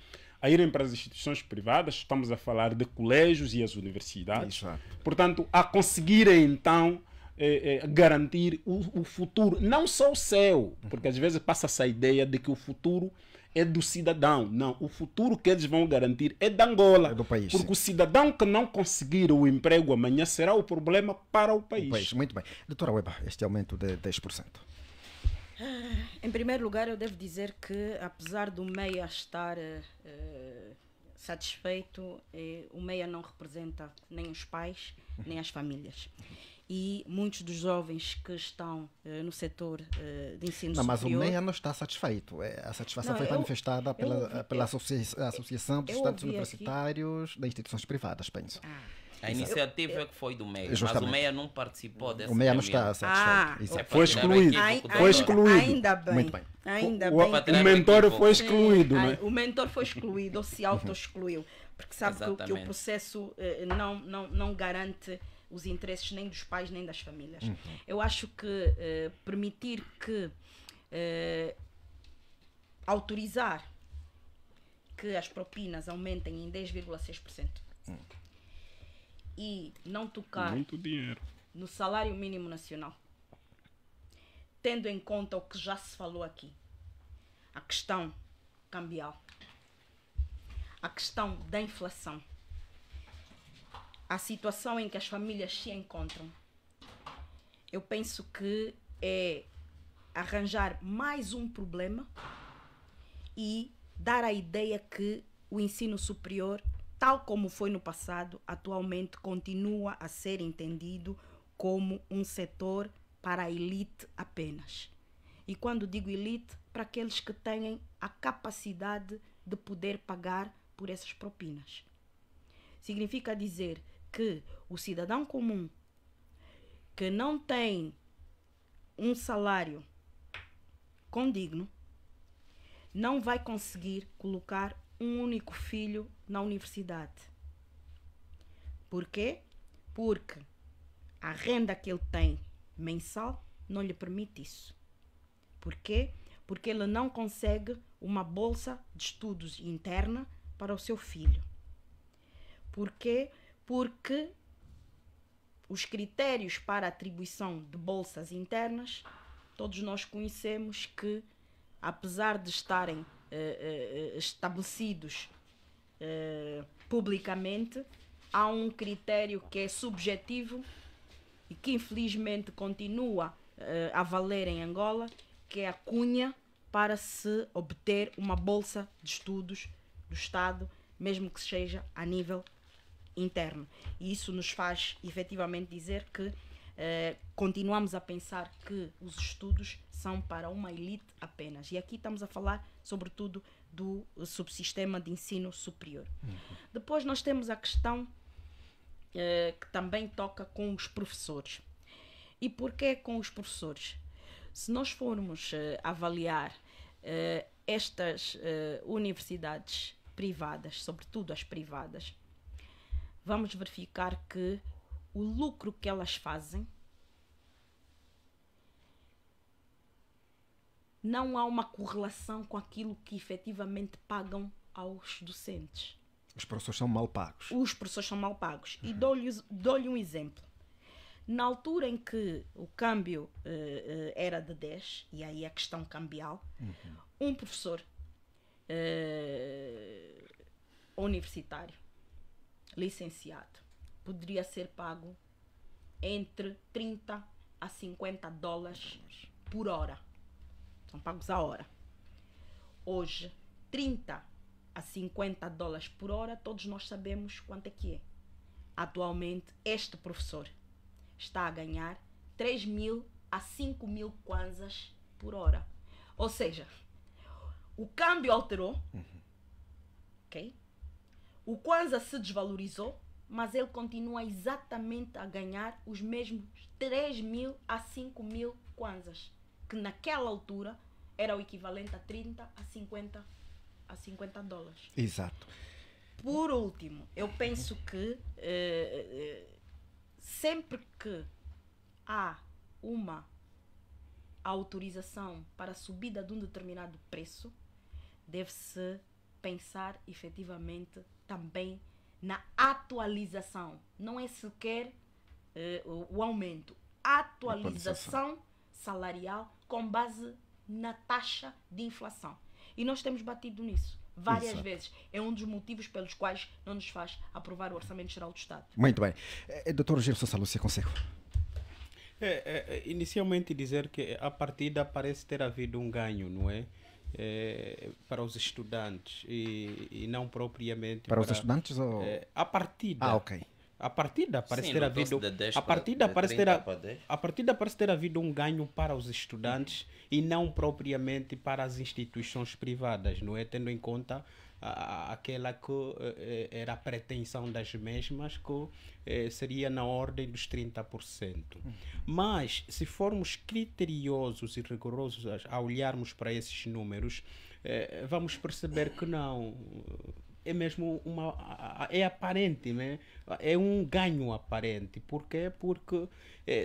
H: a irem para as instituições privadas. Estamos a falar de colégios e as universidades. Portanto, a conseguirem então garantir o futuro, não só o seu, porque às vezes passa-se a ideia de que o futuro é do cidadão. Não, o futuro que eles vão garantir é da Angola, do país, porque o cidadão que não conseguir o emprego amanhã será o problema para o país.
D: Muito bem. Doutora Weba, este aumento de 10%.
I: Em primeiro lugar, eu devo dizer que, apesar do MEIA estar satisfeito, o MEIA não representa nem os pais, nem as famílias. E muitos dos jovens que estão no setor de ensino superior...
D: Mas o MEIA não está satisfeito. A satisfação foi manifestada pela Associação dos Estudantes Universitários das Instituições Privadas, penso.
F: A iniciativa que foi do MEIA, mas o MEIA não participou dessa.
D: O MEIA não está satisfeito.
H: Foi excluído.
I: Ainda bem.
D: Muito bem.
I: Ainda bem.
H: O mentor foi excluído, né?
I: O mentor foi excluído, ou se auto-excluiu, porque sabe que o processo não garante os interesses nem dos pais nem das famílias. Eu acho que permitir que autorizar que as propinas aumentem em 10,6% e não tocar no salário mínimo nacional, tendo em conta o que já se falou aqui, a questão cambial, a questão da inflação, a situação em que as famílias se encontram, eu penso que é arranjar mais um problema e dar a ideia que o ensino superior, tal como foi no passado, atualmente continua a ser entendido como um setor para a elite apenas. E quando digo elite, para aqueles que têm a capacidade de poder pagar por essas propinas. Significa dizer que o cidadão comum que não tem um salário condigno não vai conseguir colocar um único filho na universidade. Por quê? Porque a renda que ele tem mensal não lhe permite isso. Por quê? Porque ele não consegue uma bolsa de estudos interna para o seu filho. Por quê? Porque os critérios para a atribuição de bolsas internas, todos nós conhecemos que, apesar de estarem estabelecidos publicamente, há um critério que é subjetivo e que infelizmente continua a valer em Angola, que é a cunha para se obter uma bolsa de estudos do Estado, mesmo que seja a nível interno. E isso nos faz efetivamente dizer que continuamos a pensar que os estudos são para uma elite apenas. E aqui estamos a falar, sobretudo, do subsistema de ensino superior. Depois nós temos a questão que também toca com os professores. E porquê com os professores? Se nós formos avaliar estas universidades privadas, sobretudo as privadas, vamos verificar que o lucro que elas fazem não há uma correlação com aquilo que efetivamente pagam aos docentes.
K: Os professores são mal pagos.
I: Os professores são mal pagos. E dou-lhe um exemplo. Na altura em que o câmbio era de 10, e aí a questão cambial, um professor universitário, licenciado, poderia ser pago entre 30 a 50 dólares por hora. São pagos a hora. Hoje, 30 a 50 dólares por hora, todos nós sabemos quanto é que é. Atualmente, este professor está a ganhar 3.000 a 5.000 kwanzas por hora. Ou seja, o câmbio alterou, ok? O kwanza se desvalorizou, mas ele continua exatamente a ganhar os mesmos 3.000 a 5.000 kwanzas, que naquela altura era o equivalente a 30 a 50 dólares.
K: Exato.
I: Por último, eu penso que sempre que há uma autorização para a subida de um determinado preço, deve-se pensar efetivamente também na atualização. Não é sequer o aumento. Atualização salarial com base na taxa de inflação. E nós temos batido nisso várias vezes. É um dos motivos pelos quais não nos faz aprovar o Orçamento Geral do Estado.
K: Muito bem. Doutor Gerson Salúcia, consigo.
G: Inicialmente dizer que a partida parece ter havido um ganho, não é? Para os estudantes e não propriamente
K: para os estudantes ou
G: a partida.
K: Ok.
G: A partida parece ter havido a partida parece ter havido um ganho para os estudantes e não propriamente para as instituições privadas, não é? Tendo em conta aquela que era a pretensão das mesmas, que seria na ordem dos 30%. Mas, se formos criteriosos e rigorosos a olharmos para esses números, vamos perceber que não. É mesmo é aparente, né? É um ganho aparente. Por quê? Porque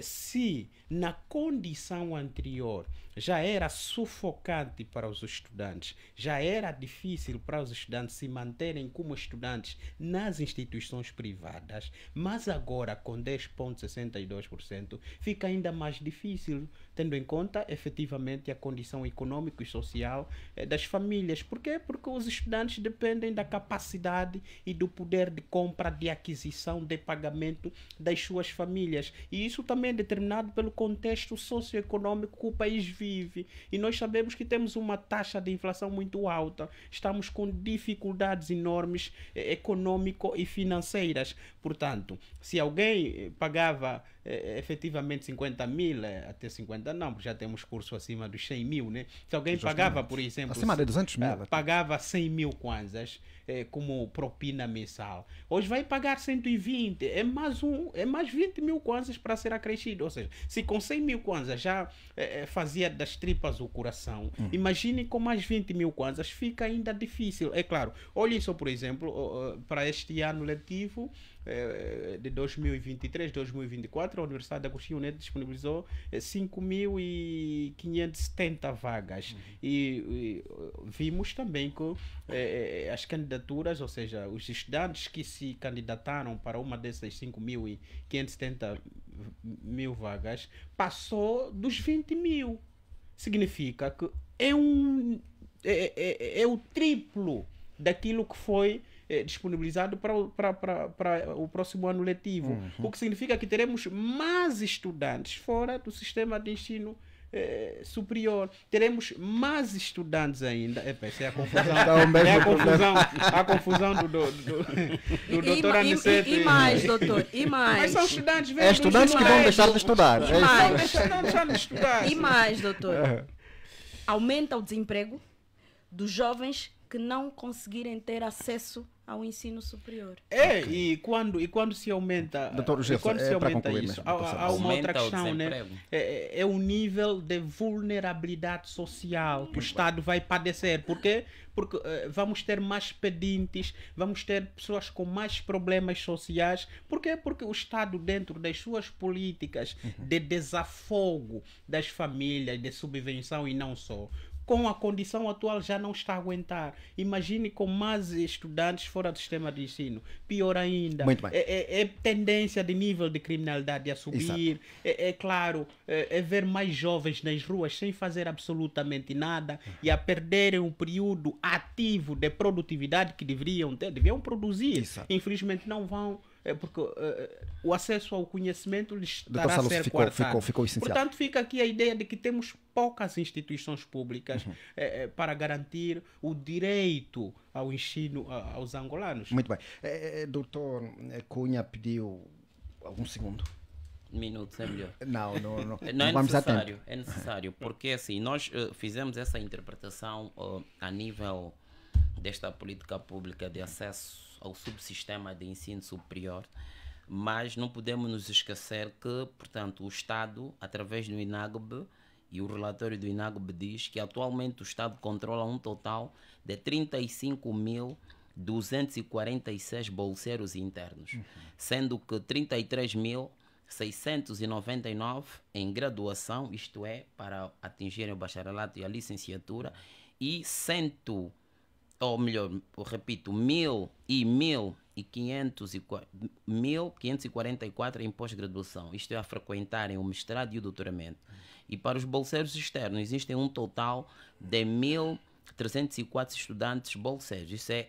G: se na condição anterior já era sufocante para os estudantes, já era difícil para os estudantes se manterem como estudantes nas instituições privadas, mas agora com 10,62% fica ainda mais difícil, tendo em conta efetivamente a condição econômica e social das famílias. Por quê? Porque os estudantes dependem da capacidade e do poder de compra, de aquisição, de pagamento das suas famílias. E isso também é determinado pelo contexto socioeconômico que o país vive. E nós sabemos que temos uma taxa de inflação muito alta. Estamos com dificuldades enormes econômico e financeiras. Portanto, se alguém pagava efetivamente 50 mil, até 50 não, porque já temos curso acima dos 100 mil, né? Se alguém pagava, por exemplo,
K: acima de 200 mil,
G: pagava 100 mil kwanzas como propina mensal, hoje vai pagar 120, é mais 20 mil kwanzas para ser acrescido. Ou seja, se com 100 mil kwanzas já fazia das tripas o coração, imagine com mais 20 mil kwanzas, fica ainda difícil. É claro, olhem só, por exemplo, para este ano letivo de 2023-2024, a Universidade da Agostinho Neto disponibilizou 5.570 vagas. E vimos também que as candidaturas, ou seja, os estudantes que se candidataram para uma dessas 5.570 vagas, passou dos 20 mil. Significa que é o triplo daquilo que foi disponibilizado para o próximo ano letivo. O que significa que teremos mais estudantes fora do sistema de ensino superior. Teremos mais estudantes ainda. Essa é a confusão. A confusão do doutor Aniceto.
I: E mais, doutor. E mais.
G: Mas são estudantes
K: estudantes que vão deixar de estudar.
I: E mais, doutor. Aumenta o desemprego dos jovens que não conseguirem ter acesso ao ensino superior.
G: E quando se aumenta, isso, há uma outra questão, né? É o nível de vulnerabilidade social que o Estado vai padecer. Por quê? Porque vamos ter mais pedintes, vamos ter pessoas com mais problemas sociais. Por quê? Porque o Estado, dentro das suas políticas de desafogo das famílias, de subvenção e não só, com a condição atual já não está a aguentar. Imagine com mais estudantes fora do sistema de ensino. Pior ainda. É tendência de nível de criminalidade a subir. Claro, ver mais jovens nas ruas sem fazer absolutamente nada e a perderem um período ativo de produtividade que deveriam ter, deviam produzir.
K: Exato.
G: Infelizmente não vão. Porque o acesso ao conhecimento lhes estará a ser coartado.
K: Ficou essencial.
G: Portanto, fica aqui a ideia de que temos poucas instituições públicas para garantir o direito ao ensino aos angolanos.
K: Muito bem. Doutor Cunha pediu algum segundo.
F: Minutos é melhor.
K: Não
F: é necessário. É necessário, porque assim, nós fizemos essa interpretação a nível desta política pública de acesso ao subsistema de ensino superior, mas não podemos nos esquecer que, portanto, o Estado, através do INAGB, e o relatório do INAGB diz que atualmente o Estado controla um total de 35.246 bolseiros internos, sendo que 33.699 em graduação, isto é, para atingirem o bacharelato e a licenciatura, e 1.544 em pós-graduação, isto é, a frequentarem o mestrado e o doutoramento. E para os bolseiros externos existem um total de 1.304 estudantes bolseiros, isso é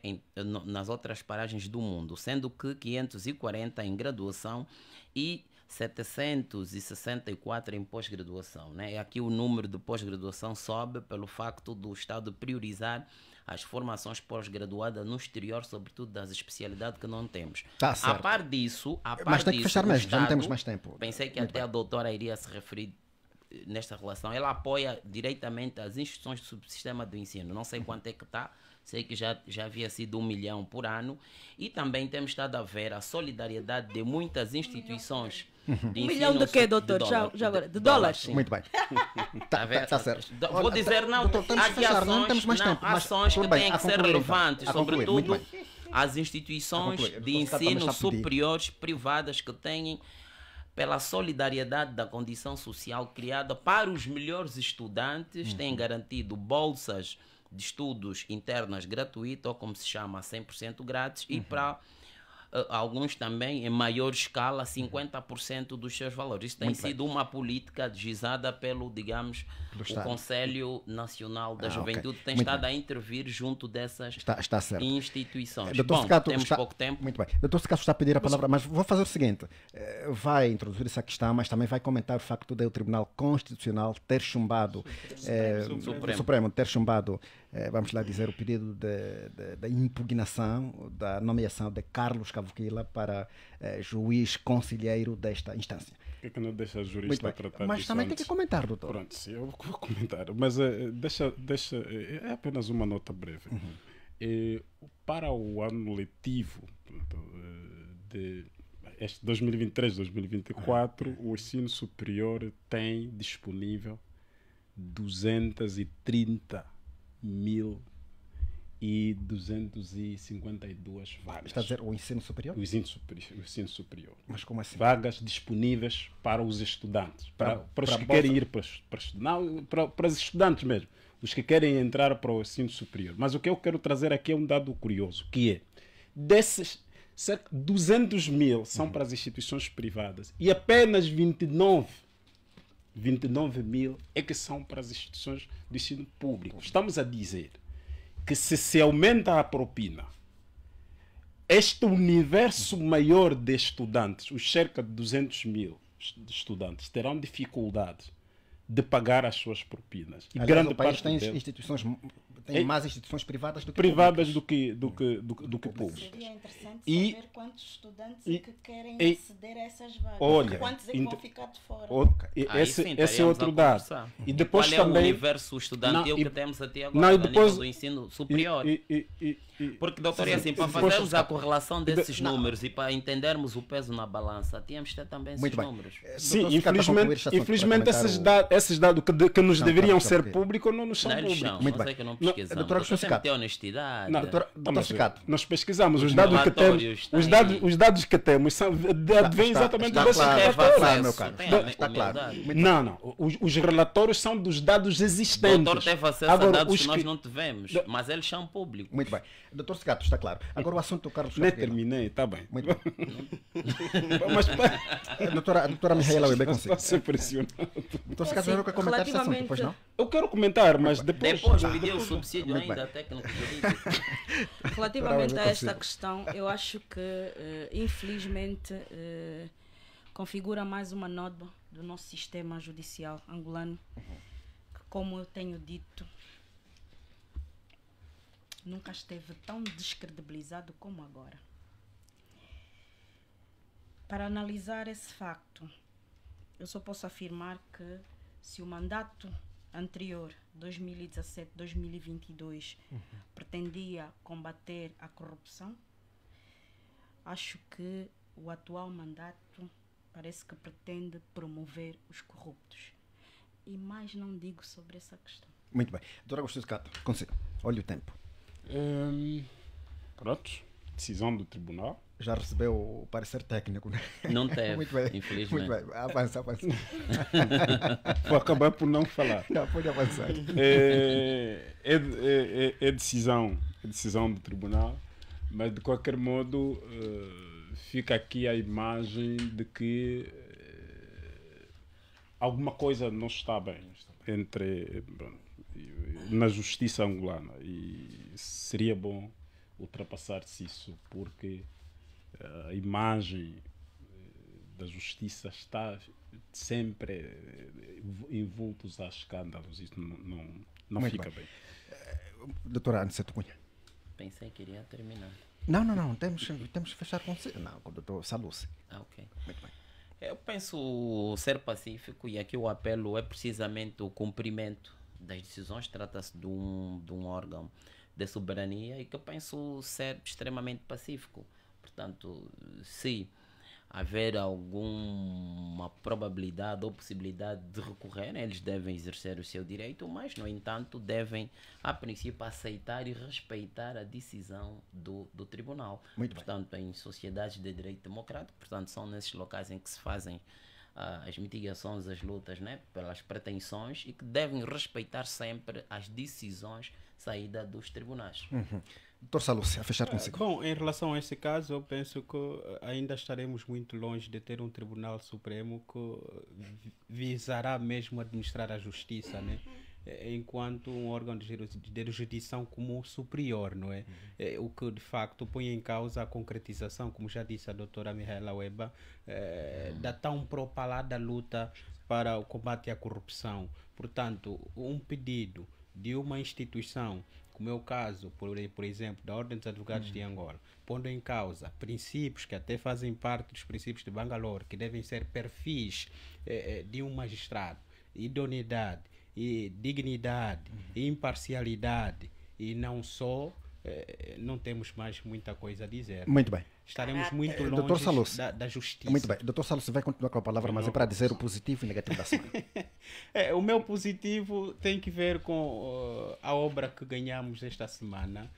F: nas outras paragens do mundo, sendo que 540 em graduação e 764 em pós-graduação, né? Aqui o número de pós-graduação sobe pelo facto do Estado priorizar as formações pós-graduadas no exterior, sobretudo das especialidades que não temos.
K: Certo.
F: A par disso,
K: mas tem que fechar mesmo, já não temos mais tempo.
F: Pensei que a doutora iria se referir nesta relação. Ela apoia diretamente as instituições do subsistema do ensino. Não sei quanto é que está, sei que já havia sido 1 milhão por ano. E também temos estado a ver a solidariedade de muitas instituições de ensino.
I: 1 milhão de quê, doutor? De dólares?
K: Muito bem. Está certo.
F: Vou dizer, não, há aqui ações que têm que ser relevantes, sobretudo as instituições de ensino superiores privadas que têm, pela solidariedade da condição social criada para os melhores estudantes, têm garantido bolsas de estudos internas gratuitas, ou como se chama, 100% grátis, e para alguns também, em maior escala, 50% dos seus valores. Isso tem sido uma política gizada pelo, digamos, o Conselho Nacional da Juventude, tem estado a intervir junto dessas instituições.
K: Bom, temos pouco tempo. Muito bem. Doutor Secasso está a pedir a palavra, mas vou fazer o seguinte, vai introduzir essa questão, mas também vai comentar o facto de o Tribunal Constitucional ter chumbado, Supremo ter chumbado, vamos lá dizer, o pedido de impugnação da nomeação de Carlos Cavoquila para juiz conselheiro desta instância.
H: que é que não deixa a jurista tratar
K: Mas
H: disso
K: também
H: antes?
K: tem que comentar, doutor.
H: Pronto, sim, eu vou comentar. Mas deixa, é apenas uma nota breve. Para o ano letivo de este 2023-2024, o ensino superior tem disponível 230.252 vagas.
K: Está a dizer o ensino superior?
H: O ensino superior.
K: Mas como assim?
H: Vagas disponíveis para os estudantes. Para os que
K: bolsa?
H: querem ir para os estudantes mesmo. Os que querem entrar para o ensino superior. Mas o que eu quero trazer aqui é um dado curioso, que é, desses, cerca de 200 mil são para as instituições privadas e apenas 29 mil é que são para as instituições de ensino público. Estamos a dizer que se aumenta a propina, este universo maior de estudantes, os cerca de 200 mil estudantes, terão dificuldades de pagar as suas propinas. E
K: Aliás,
H: grande
K: o país
H: parte
K: tem
H: delas,
K: instituições, tem mais instituições privadas do que
H: privadas
K: públicas.
H: do que públicas.
I: Seria interessante
H: E-
I: saber quantos estudantes
H: e-
I: é que querem
H: e-
I: aceder a essas vagas.
H: Olha,
I: Quantos é que vão ficar de fora?
H: Esse é
F: estaríamos
H: outro
F: a
H: dado.
F: conversar.
H: E depois
F: Qual é
H: também
F: o universo estudantil
H: Não,
F: que temos até agora
H: não, e
F: a
H: depois-
F: nível do ensino superior? Porque, doutor,
H: Sim,
F: é assim, para
H: depois-
F: fazermos a correlação desses
K: Não.
F: números e para entendermos o peso na balança, tínhamos de ter também esses
K: Muito bem.
F: números.
H: Sim,
K: Doutor, fica para concluir este assunto,
H: infelizmente
K: para comentar
H: esses dados que nos
K: Não,
H: deveriam
K: claro,
H: ser
K: claro.
H: públicos não nos são
F: Não, eles
H: públicos.
F: são,
K: Muito
F: não
K: bem.
F: sei que não
K: Não,
F: pesquisamos.
K: doutora
F: Você tem
K: Ficato.
F: que ter honestidade.
H: Não,
K: Doutor
H: mas
K: Ficato.
H: nós pesquisamos os
F: Os
H: dados que temos.
F: relatórios
H: Os dados que temos advêm exatamente
K: está
H: desses
K: claro,
H: relatórios.
K: está claro, meu caro.
F: Tem
K: Está claro.
F: humildade.
H: Não. Os relatórios são dos dados existentes.
F: Doutor teve acesso
H: Agora,
F: a dados
H: os
F: que nós não tivemos, mas eles são públicos.
K: Muito bem. Doutor Segato, está claro. Agora o assunto do Carlos
H: Nem
K: Capela.
H: terminei, está bem.
K: Muito bem.
H: Mas
K: A doutora Mihaela Weber consigo.
H: está a ser pressionado.
K: Doutor Segato, já não quer comentar este assunto, pois não?
H: Eu quero comentar, mas depois.
F: Depois pediu o subsídio
K: Muito
F: ainda
K: bem.
F: técnico jurídico.
E: Relativamente a
K: Bravo,
E: esta questão, eu acho que, infelizmente, configura mais uma nota do nosso sistema judicial angolano, que, como eu tenho dito, nunca esteve tão descredibilizado como agora. Para analisar esse facto, eu só posso afirmar que se o mandato anterior, 2017-2022, pretendia combater a corrupção, acho que o atual mandato parece que pretende promover os corruptos. E mais não digo sobre essa questão.
K: Muito bem. Doutora Agostinho Segato, consigo. Olha o tempo.
H: Pronto. Decisão do tribunal.
K: Já recebeu o parecer técnico, né?
F: Não teve,
K: Muito bem.
F: infelizmente.
K: Muito bem. Avança.
H: Vou acabar por não falar.
K: Não, pode avançar.
H: É decisão do tribunal, mas de qualquer modo fica aqui a imagem de que alguma coisa não está bem na justiça angolana e seria bom ultrapassar-se isso, porque a imagem da justiça está sempre envoltos a escândalos. Isso não
K: Muito
H: fica
K: bem.
H: bem.
K: Doutora Aniceto Cunha.
F: Pensei que iria terminar.
K: Não. Temos que fechar com você. Não, com o doutor Saluce.
F: Ok.
K: Muito bem.
F: Eu penso ser pacífico e aqui o apelo é precisamente o cumprimento das decisões. Trata-se de um órgão de soberania e que eu penso ser extremamente pacífico. Portanto, se haver alguma probabilidade ou possibilidade de recorrer, eles devem exercer o seu direito, mas, no entanto, devem, a princípio, aceitar e respeitar a decisão do tribunal.
K: Muito
F: portanto, em sociedades de direito democrático, portanto, são nesses locais em que se fazem as mitigações, as lutas, né, pelas pretensões e que devem respeitar sempre as decisões saídas dos tribunais.
K: Doutor Saluce, a fechar consigo.
G: Bom, em relação a esse caso, eu penso que ainda estaremos muito longe de ter um Tribunal Supremo que visará mesmo administrar a justiça, né? Enquanto um órgão de jurisdição como superior, não é? O que de facto põe em causa a concretização, como já disse a doutora Mihaela Weber, da tão propalada luta para o combate à corrupção. Portanto, um pedido de uma instituição como é o caso, por exemplo, da Ordem dos Advogados de Angola, pondo em causa princípios que até fazem parte dos princípios de Bangalore, que devem ser perfis de um magistrado, idoneidade, e dignidade, e imparcialidade, e não só, não temos mais muita coisa a dizer.
K: Muito bem.
G: Estaremos muito
K: Dr.
G: longe da justiça.
K: Muito bem. Dr. Salus, você vai continuar com a palavra, mas é para dizer o positivo e negativo da semana.
G: O meu positivo tem que ver com a obra que ganhamos esta semana,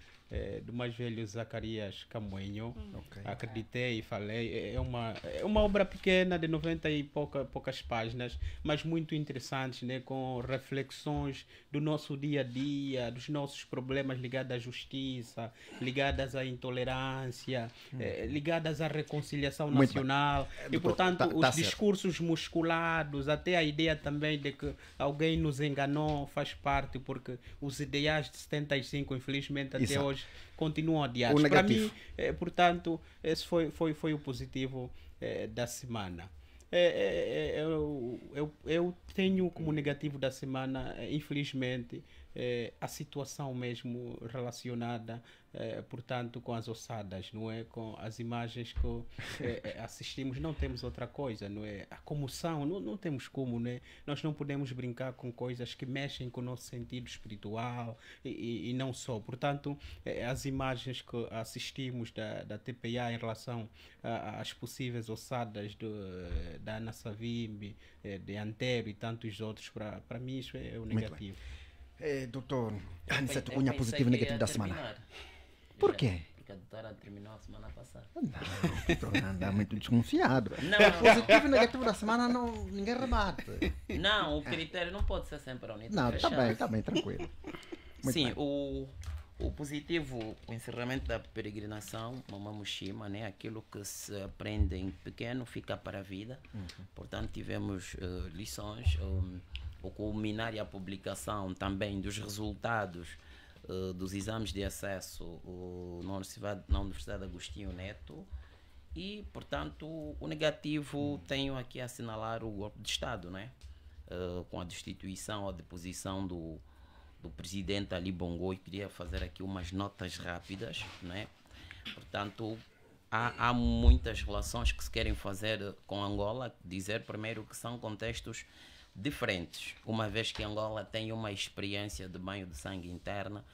G: do mais velho Zacarias Camoenho. Acreditei e falei. É uma obra pequena de 90 e poucas páginas, mas muito interessantes, né, com reflexões do nosso dia a dia, dos nossos problemas ligados à justiça, ligadas à intolerância, ligadas à reconciliação nacional. E, portanto, os discursos musculados, até a ideia também de que alguém nos enganou, faz parte, porque os ideais de 75, infelizmente, até hoje continuam adiados. Para mim, portanto, esse foi o positivo da semana. Eu tenho como negativo da semana, infelizmente, a situação mesmo relacionada, portanto, com as ossadas, não é? Com as imagens que assistimos, não temos outra coisa, não é? A comoção, não temos como, né? Nós não podemos brincar com coisas que mexem com o nosso sentido espiritual e não só. Portanto, as imagens que assistimos da TPA em relação às possíveis ossadas da Ana Savimbi, de Antero e tantos outros, para mim isso é o negativo.
K: Doutor Aniceto Cunha, positivo e negativo da semana. Por quê?
F: Porque a doutora terminou a semana passada.
K: Não, anda muito desconfiado. Positivo e negativo da semana ninguém rebate.
F: Não, o critério não pode ser sempre a unidade.
K: Não, tá bem, tranquilo.
F: Sim, o positivo, o encerramento da peregrinação, Mamã Mushima, né? Aquilo que se aprende em pequeno fica para a vida. Portanto, tivemos lições. O culminar e a publicação também dos resultados dos exames de acesso na Universidade Agostinho Neto. E, portanto, o negativo tenho aqui a assinalar o golpe de Estado, né? Com a destituição, a deposição do presidente Ali Bongo, e queria fazer aqui umas notas rápidas, né? Portanto, há muitas relações que se querem fazer com Angola. Dizer primeiro que são contextos diferentes, uma vez que Angola tem uma experiência de banho de sangue interna.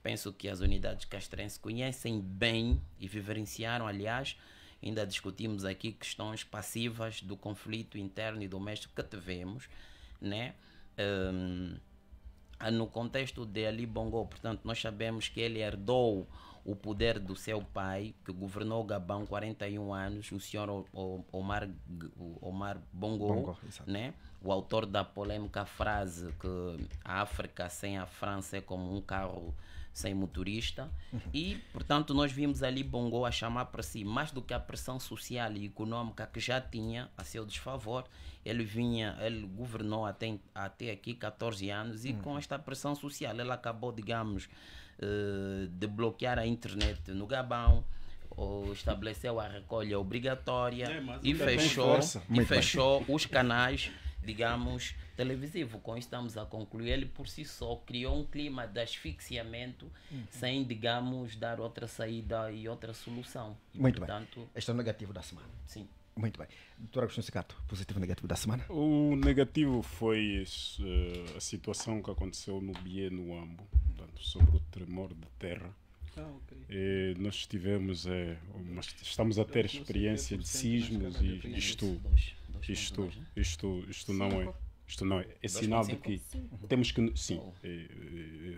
F: Penso que as unidades castrenses conhecem bem e vivenciaram, aliás, ainda discutimos aqui questões passivas do conflito interno e doméstico que tivemos, né? No contexto de Ali Bongo, portanto, nós sabemos que ele herdou o poder do seu pai, que governou o Gabão 41 anos, o senhor Omar Bongo, né? O autor da polêmica frase que a África sem a França é como um carro sem motorista. E, portanto, nós vimos Ali Bongo a chamar para si, mais do que a pressão social e econômica que já tinha a seu desfavor, ele governou até aqui 14 anos, e com esta pressão social ele acabou, digamos, de bloquear a internet no Gabão, estabeleceu a recolha obrigatória e fechou os canais, digamos, televisivo. Com isso estamos a concluir. Ele por si só criou um clima de asfixiamento sem, digamos, dar outra saída e outra solução. E,
K: muito
F: portanto,
K: bem. Este é o negativo da semana.
F: Sim.
K: Muito bem. Doutor Agostinho Secato, positivo e negativo da semana?
H: O negativo foi a situação que aconteceu no Bié, no Ambo, portanto, sobre o tremor de terra. Nós tivemos, estamos a ter experiência de sismos e isto não é sinal de que temos que, sim,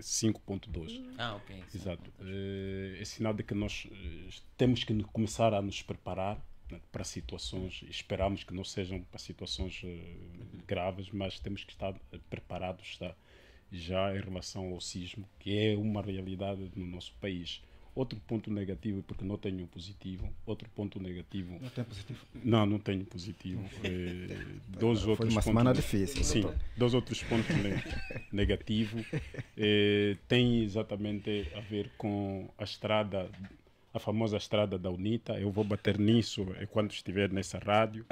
H: 5.2.
F: Ok.
H: Exato. É sinal de que nós temos que começar a nos preparar para situações, esperamos que não sejam para situações graves, mas temos que estar preparados já em relação ao sismo, que é uma realidade no nosso país. Outro ponto negativo, porque não tenho positivo. Outro ponto negativo.
K: Não tem positivo?
H: Não tenho positivo.
K: Foi uma semana difícil.
H: Sim, dois outros pontos negativos. Tem exatamente a ver com a estrada, a famosa estrada da UNITA. Eu vou bater nisso quando estiver nessa rádio.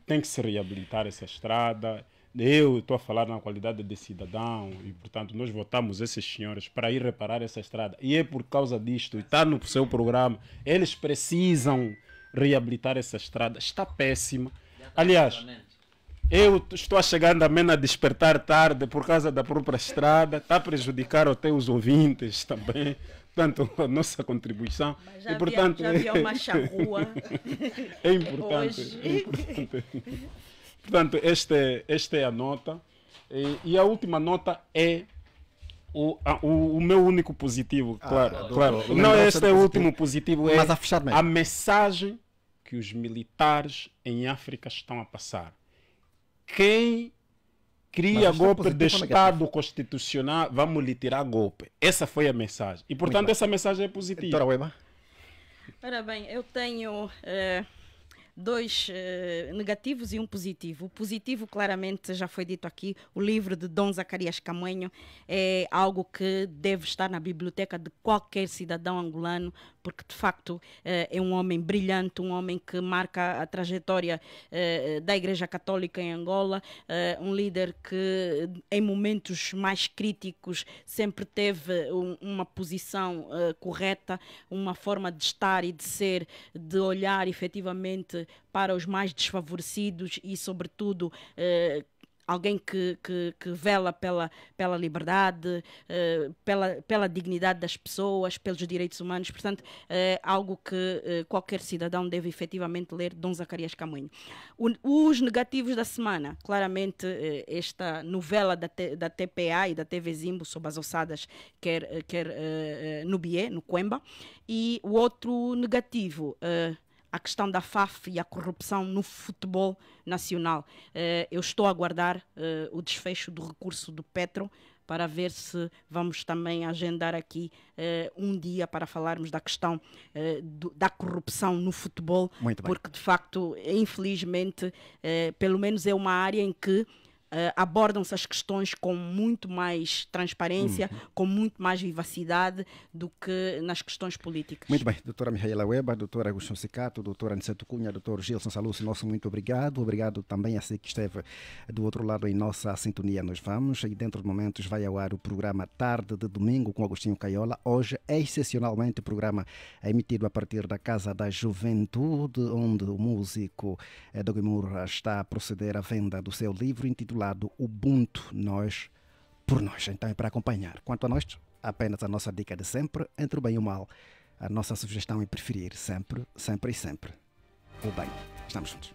H: Tem que se reabilitar essa estrada. Eu estou a falar na qualidade de cidadão e, portanto, nós votamos esses senhores para ir reparar essa estrada. E é por causa disto, e está no seu programa, eles precisam reabilitar essa estrada. Está péssima. Aliás, eu estou a chegar também a despertar tarde por causa da própria estrada. Está a prejudicar até os ouvintes também. Portanto, a nossa contribuição.
I: Mas já,
H: e, portanto,
I: já havia uma charrua.
H: É importante.
I: Hoje.
H: É importante. Portanto, esta é a nota. E a última nota é o meu único positivo. Claro. Não, este é o último positivo. É
K: mas a fechar mesmo.
H: A mensagem que os militares em África estão a passar. Quem cria golpe de Estado constitucional, vamos lhe tirar golpe. Essa foi a mensagem. E, portanto, essa mensagem é positiva.
K: Doutora Weba?
I: Ora bem, eu tenho dois negativos e um positivo. O positivo, claramente, já foi dito aqui, o livro de Dom Zacarias Camuenho é algo que deve estar na biblioteca de qualquer cidadão angolano, porque, de facto, é um homem brilhante, um homem que marca a trajetória da Igreja Católica em Angola, um líder que, em momentos mais críticos, sempre teve uma posição correta, uma forma de estar e de ser, de olhar efetivamente para os mais desfavorecidos e, sobretudo, alguém que vela pela liberdade, pela dignidade das pessoas, pelos direitos humanos. Portanto, algo que qualquer cidadão deve efetivamente ler, Dom Zacarias Camuenho. Os negativos da semana, claramente, esta novela da TPA e da TV Zimbo sobre as ossadas, quer no Bié, no Coimba. E o outro negativo, a questão da FAF e a corrupção no futebol nacional. Eu estou a aguardar o desfecho do recurso do Petro para ver se vamos também agendar aqui um dia para falarmos da questão da corrupção no futebol, porque de facto, infelizmente, pelo menos é uma área em que abordam-se as questões com muito mais transparência, com muito mais vivacidade do que nas questões políticas.
K: Muito bem, doutora Mihaela Weba, doutora Agostinho Sicato, doutora Aniceto Cunha, doutor Gilson Salucci, nosso muito obrigado. Obrigado também a si que esteve do outro lado em nossa sintonia. Nós vamos, e dentro de momentos vai ao ar o programa Tarde de Domingo com Agostinho Caiola. Hoje, excepcionalmente, o programa é emitido a partir da Casa da Juventude, onde o músico Doug Moura está a proceder à venda do seu livro intitulado Ubuntu, Nós por Nós. Então é para acompanhar. Quanto a nós, apenas a nossa dica de sempre, entre o bem e o mal. A nossa sugestão é preferir sempre, sempre e sempre o bem. Estamos juntos.